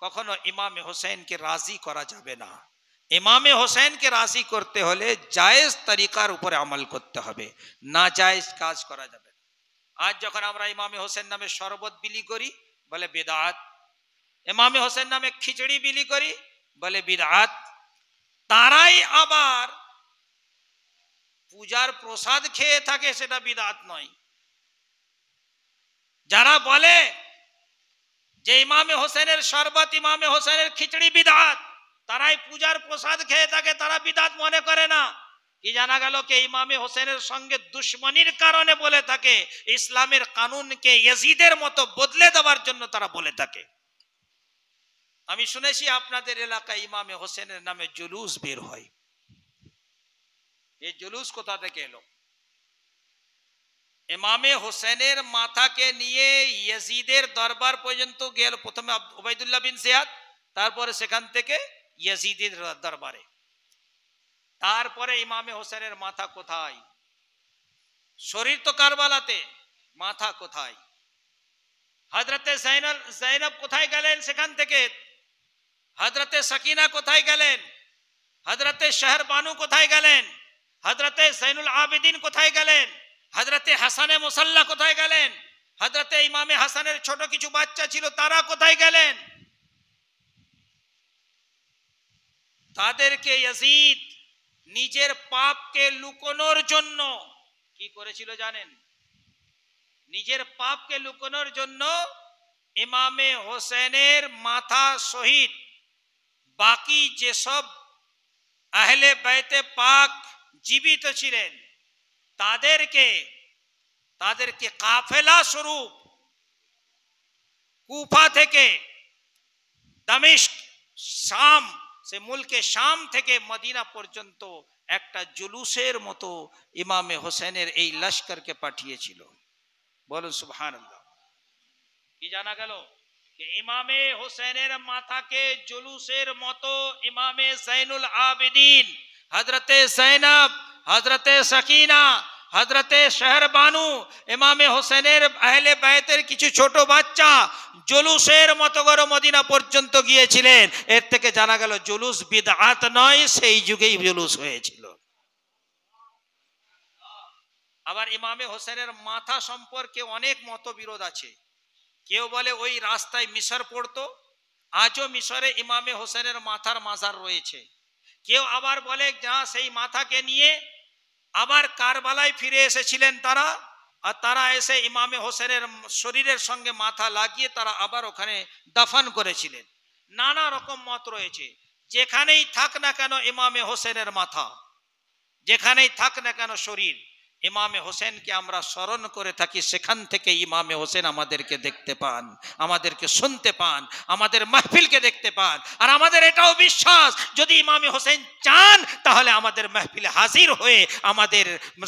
কখনো ইমামে হোসেনকে রাজি করা যাবে না। ইমামে হোসেনকে রাজি করতে হলে জায়েজ তরিকার উপরে আমল করতে হবে, না জায়েজ কাজ করা যাবে না। আজ যখন আমরা ইমামে হোসেন নামে শরবত বিলি করি বলে বিদআত, ইমামে হোসেন নামে খিচড়ি বিলি করি বলে বিদআত। তারাই আবার পূজার প্রসাদ খেয়ে থাকে, সেটা বিদআত নয়। যারা বলে যে ইমামে হোসেনের শরবত, ইমামে হোসেনের খিচড়ি বিদআত, তারাই পূজার প্রসাদ খেয়ে থাকে, তারা বিদআত মনে করে না। কি জানা গেল কে ইমামে হোসেনের সঙ্গে দুশ্মনির কারণে বলে থাকে, ইসলামের কানুনকে ইয়াজিদের মতো বদলে দেওয়ার জন্য তারা বলে থাকে। আমি শুনেছি আপনাদের এলাকায় ইমামে হোসেনের নামে জুলুস বের হয়। এই জুলুস কোথা থেকে এলো? ইমামে হোসেনের মাথাকে নিয়ে ইয়াজিদের দরবার পর্যন্ত গেল, প্রথমে উবাইদুল্লাহ বিন জিয়াদ, তারপরে সেখান থেকে ইয়াজিদের দরবারে। তারপরে ইমামে হোসেনের মাথা কোথায়? শরীর তো কারবালাতে, মাথা কোথায়? হযরতে জাইনব কোথায় গেলেন সেখান থেকে? হযরতে সাকিনা কোথায় গেলেন? হযরতে শাহরবানু কোথায় গেলেন? হযরতে জৈনুল আবেদিন কোথায় গেলেন? হযরতে হাসানে মুসাল্লা কোথায় গেলেন? হযরতে ইমামে হাসানের ছোট কিছু বাচ্চা ছিল, তারা কোথায় গেলেন? তাদেরকে ইয়াজিদ নিজের পাপকে লুকোনোর জন্য কি করেছিল জানেন? নিজের পাপকে লুকোনোর জন্য ইমামে হোসেনের মাথা সহিত বাকি যেসব আহলে বাইতে পাক জীবিত ছিলেন তাদেরকে কাফেলা স্বরূপ কুফা থেকে দামেস্ক, শাম, সে মুলকে শাম থেকে মদিনা পর্যন্ত একটা জুলুসের মতো ইমামে হোসেনের এই লস্করকে পাঠিয়েছিল। বলুন সুবহানাল্লাহ। কি জানা গেল? कि इमामे हुसैनेर माथा के जुलूसेर मतो इमामे जैनुल आबिदीन, हजरते जैनब, हजरते सकीना, हजरते शहरबानू, इमामे हुसैनेर अहले बैतेर किछु छोटो बाच्चा जुलूसेर मतो करे मदिना पर्यन्त गिয়েছিলেন। এর থেকে জানা গেল জুলুস বিদআত নয়, সেই যুগেই জুলুস হয়েছিল। আবার ইমামে হোসেনের মাথা সম্পর্কে অনেক মতবিরোধ আছে। কেউ বলে ওই রাস্তায় মিশর পড়তো, আজও মিশরে ইমামে হোসেনের মাথার মাজার রয়েছে। কেউ আবার বলে যা সেই মাথাকে নিয়ে আবার কারবালায় ফিরে এসেছিলেন তারা, আর তারা এসে ইমামে হোসেনের শরীরের সঙ্গে মাথা লাগিয়ে তারা আবার ওখানে দাফন করেছিলেন। নানা রকম মত রয়েছে। যেখানেই থাক না কেন ইমামে হোসেনের মাথা, যেখানেই থাক না কেন শরীর, ইমামে হোসেনকে আমরা স্মরণ করে থাকি। সেখান থেকে ইমামে হোসেন আমাদেরকে দেখতে পান, আমাদেরকে শুনতে পান, আমাদের মাহফিলকে দেখতে পান। আর আমাদের এটাও বিশ্বাস, যদি ইমামে হোসেন চান তাহলে আমাদের মাহফিলে হাজির হয়ে আমাদের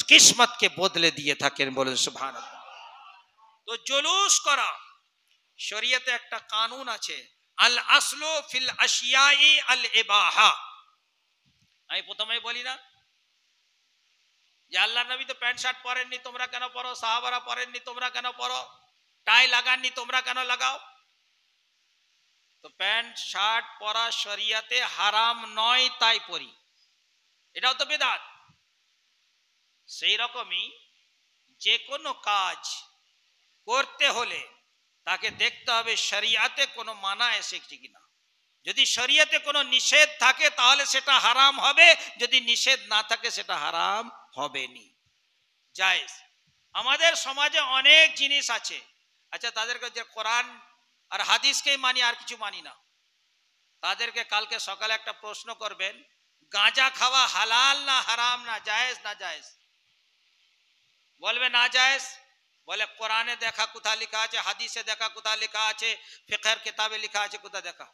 কিসমতকে বদলে দিয়ে থাকেন। বলেন সুবহানাল্লাহ। তো জুলুস করা, শরীয়তে একটা কানুন আছে, আল আসলু ফিল আশিয়াই আল ইবাহা। আমি প্রথমেই বলি না যে আল্লাহ নবী তো প্যান্ট শার্ট পরেননি, তোমরা কেন পরো? সাহাবারা পরেননি, তোমরা কেন পরো? টাই লাগাননি, তোমরা কেন লাগাও? তো প্যান্ট শার্ট পরা শরিয়াতে হারাম নয়, তাই পরি, এটাও তো বিদআত। সেই রকমই যে কোনো কাজ করতে হলে তাকে দেখতে হবে শরিয়াতে কোনো মানা এসেছে কিনা। যদি শরিয়াতে কোনো নিষেধ থাকে তাহলে সেটা হারাম হবে, যদি নিষেধ না থাকে সেটা হারাম হবে নি, জায়েজ। আমাদের সমাজে অনেক জিনিস আছে, আচ্ছা তাদেরকে যে কোরআন আর হাদিসকেই মানি, আর কিছু মানি না, তাদেরকে কালকে সকালে একটা প্রশ্ন করবেন, গাঁজা খাওয়া হালাল না হারাম, না জায়েজ না জায়েজ? বলবে না জায়েজ। বলে কোরআনে দেখা কোথায় লেখা আছে, হাদিসে দেখা কোথায় লেখা আছে, ফিকহের কিতাবে লেখা আছে কোথায় দেখা?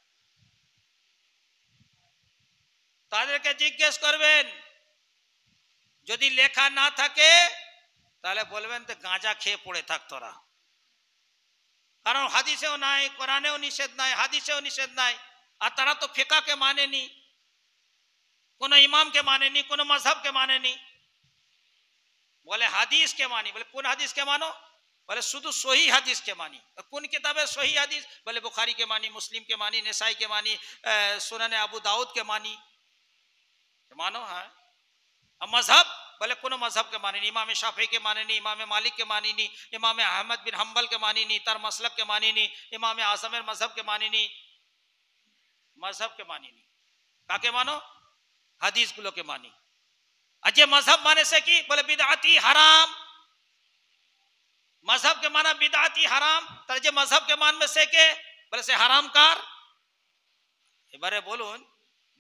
তাদেরকে জিজ্ঞেস করবেন, যদি লেখা না থাকে তাহলে বলবেন তো গাঁজা খেয়ে পড়ে থাক তোরা, কারণ হাদিসেও নাই, কোরআনেও নিষেধ নাই, হাদিসেও নিষেধ নাই। আর তারা তো ফিকাহকে মানেনি, কোনো ইমামকে মানেনি, কোনো মাযহাবকে মানেনি, বলে হাদিসকে মানি। বলে কোন হাদিসকে মানো? বলে শুধু সহি হাদিসকে মানি। কোন কিতাবে সহি হাদিস? বলে বুখারীকে মানি, মুসলিমকে মানি, নেসাইকে মানি, সুনানে আবু দাউদকে মানি। মানো? হ্যাঁ। আর মাযহাব? বলে কোনো মাযহাবকে মানিনি, ইমামে শাফিঈকে মানিনি, ইমামে মালিককে মানিনি, ইমামে আহমদ বিন হাম্বলকে মানিনি, তার মাসলাককে মানিনি, ইমামে আজমের মাযহাবকে মানিনি, মাযহাবকে মানিনি। কাকে মানো? হাদিসগুলোকে মানি। আর যে মাযহাব মানে সে কি? বলে বিদআতি হারাম। মাযহাবকে মানা বিদআতি হারাম। তাহলে যে মাযহাবকে মানবে সে কে? বলে সে হারামকার। এবারে বলুন,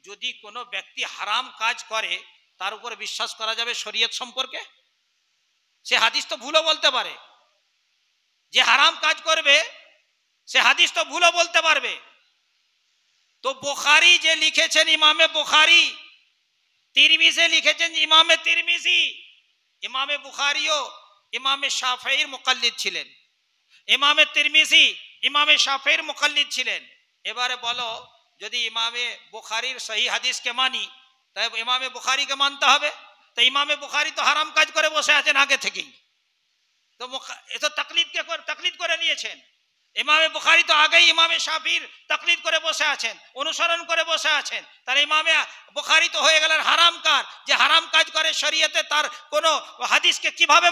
যদি কোনো ব্যক্তি হারাম কাজ করে তার উপর বিশ্বাস করা যাবে শরীয়ত সম্পর্কে? সে হাদিস তো ভুলও বলতে পারে। যে হারাম কাজ করবে সে হাদিস তো ভুলও বলতে পারবে। তো বুখারী যে লিখেছেন ইমামে বুখারী, তিরমিজি লিখেছেন ইমামে তিরমিজি, ইমামে বুখারীও ইমামে শাফিঈর মুকাল্লিদ ছিলেন, ইমামে তিরমিজি ইমামে শাফিঈর মুকাল্লিদ ছিলেন। এবারে বলো, যদি ইমামে বুখারীর সহি হাদিসকে মানি তাই ইমামে বুখারীকে মানতে হবে। তো ইমামে বুখারী তো হারাম কাজ করে বসে আছেন আগে থেকেই, তো এ তো তাকলিদ করে নিয়েছেন। ইমামে বুখারী তো আগেই ইমামে শাফিঈর তাকলিদ করে বসে আছেন, অনুসরণ করে বসে আছেন। তাহলে ইমামে বুখারী তো হয়ে গেলেন হারামকার। যে হারাম কাজ করে শরীয়তে তার কোনো হাদিসকে কিভাবে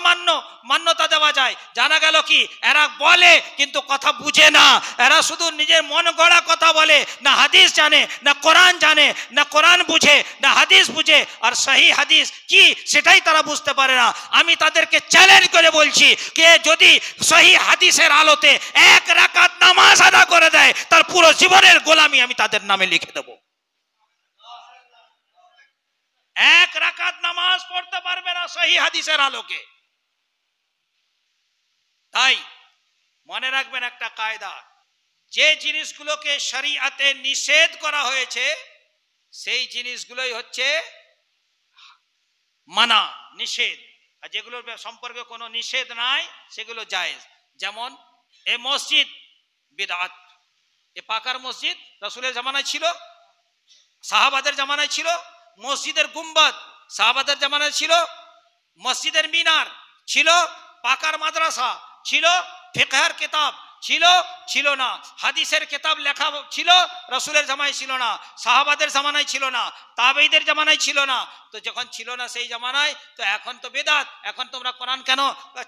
মান্যতা দেওয়া যায়? জানা গেল কি, এরা বলে কিন্তু কথা বুঝে না। এরা শুধু নিজের মন গড়া কথা বলে, না হাদিস জানে, না কোরআন জানে, না কোরআন বুঝে, না হাদিস বুঝে। আর সহি হাদিস কি সেটাই তারা বুঝতে পারে না। আমি তাদেরকে চ্যালেঞ্জ করে বলছি, কে যদি সহি হাদিসের আলোতে এক রাকাত নামাজ আদা করে দেয় তার পুরো জীবনের গোলামি আমি তাদের নামে লিখে দেব। এক রাকাত নামাজ পড়তে পারবে না সহি হাদিসের আলোকে। তাই মনে রাখবেন একটা কায়দা, যে জিনিসগুলোকে শরীয়তে নিষেধ করা হয়েছে সেই জিনিসগুলোই হচ্ছে মানা, নিষেধ। আর যেগুলোর সম্পর্কে কোনো নিষেধ নাই সেগুলো জায়েজ। যেমন এই মসজিদ বিদআত, এ পাকার মসজিদ রাসূলের জামানায় ছিল, সাহাবাদের জামানায় ছিল। মসজিদের গুম্বদ সাহাবাদের জামানায় ছিল, মসজিদের মিনার ছিল, পাকার মাদ্রাসা ছিল, ফিকহের কিতাব ছিল না, হাদিসের কিতাব লেখা ছিল, রাসূলের জামানায় ছিল না, সাহাবাদের জামানায় ছিল না, তাবেঈদের জামানায় ছিল না। তো যখন ছিল না সেই জামানায়, তো এখন তো বিদআত। এখন তোমরা কোরআন কেন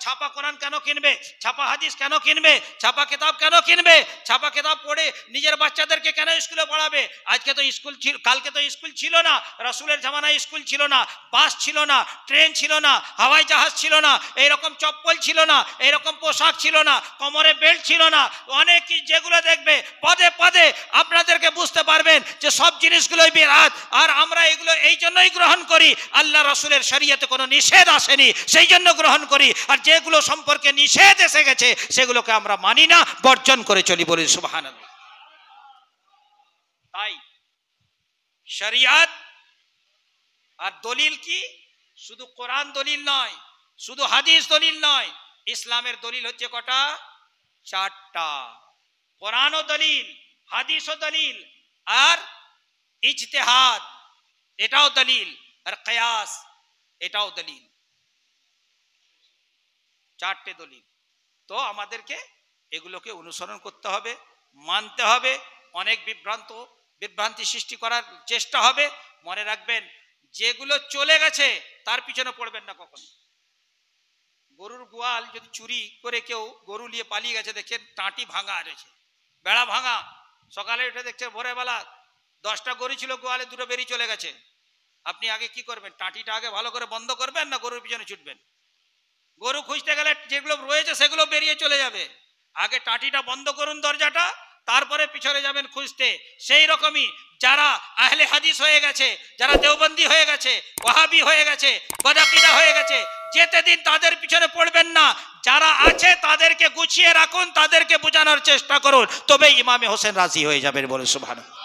ছাপা কোরআন কেন কিনবে? ছাপা হাদিস কেন কিনবে? ছাপা কিতাব কেন কিনবে? ছাপা কিতাব পড়ে নিজের বাচ্চাদেরকে কেন স্কুলে পড়াবে? আজকে তো স্কুল ছিল, কালকে তো স্কুল ছিল না, রাসূলের জামানায় স্কুল ছিল না, বাস ছিল না, ট্রেন ছিল না, হাওয়াই জাহাজ ছিল না, এইরকম চপ্পল ছিল না, এইরকম পোশাক ছিল না, কোমরে বেল্ট ছিল না। অনেক যেগুলো দেখবে পদে পদে আপনাদেরকে বুঝতে পারবেন যে সব জিনিসগুলোই বিদআত। আর আমরা এগুলো এই জন্যই গ্রহণ করি, আল্লাহ রাসূলের শরীয়তে কোনো নিষেধ আসেনি সেই জন্য গ্রহণ করি। আর যেগুলো সম্পর্কে নিষেধ এসে গেছে সেগুলোকে আমরা মানি না, বর্জন করে চলি, বলি সুবহানাল্লাহ। তাই শরীয়ত আর দলিল কি? শুধু কোরআন দলিল নয়, শুধু হাদিস দলিল নয়, ইসলামের দলিল হচ্ছে কটা? চারটা। কোরআনও দলিল, হাদিসও দলিল, আর ইজতিহাদ এটাও দলিল, আর কিয়াস এটাও দলিল। চারটে দলিল। তো আমাদেরকে এগুলোকে অনুসরণ করতে হবে, মানতে হবে। অনেক বিভ্রান্তি সৃষ্টি করার চেষ্টা হবে। মনে রাখবেন, যেগুলো চলে গেছে তার পিছনে পড়বেন না কখনো। গরুর গোয়াল যদি চুরি করে কেউ গরু নিয়ে পালিয়ে গেছে, দেখছেন টাঁটি ভাঙা রয়েছে, বেড়া ভাঙা, সকালে উঠে দেখছে ভোরবেলা 10টা গরু ছিল গোয়ালে, 2টো বেরিয়ে চলে গেছে। আপনি আগে কি করবেন? টাঁটিটা আগে ভালো করে বন্ধ করবেন না গরুর পিছনে ছুটবেন? গরু খুঁজতে গেলে যেগুলো রয়েছে সেগুলো বেরিয়ে চলে যাবে। আগে টাঁটিটা বন্ধ করুন দরজাটা, তারপরে পিছনে যাবেন খুঁজতে। সেই রকমই যারা আহলে হাদিস হয়ে গেছে, যারা দেওবন্দি হয়ে গেছে, ওয়াহাবি হয়ে গেছে, বদআকিদা হয়ে গেছে, যেতে দিন, তাদের পিছনে পড়বেন না। যারা আছে তাদেরকে গুছিয়ে রাখুন, তাদেরকে বোঝানোর চেষ্টা করুন, তবেই ইমামে হোসেন রাজি হয়ে যাবেন, বলে সুবহানাল্লাহ।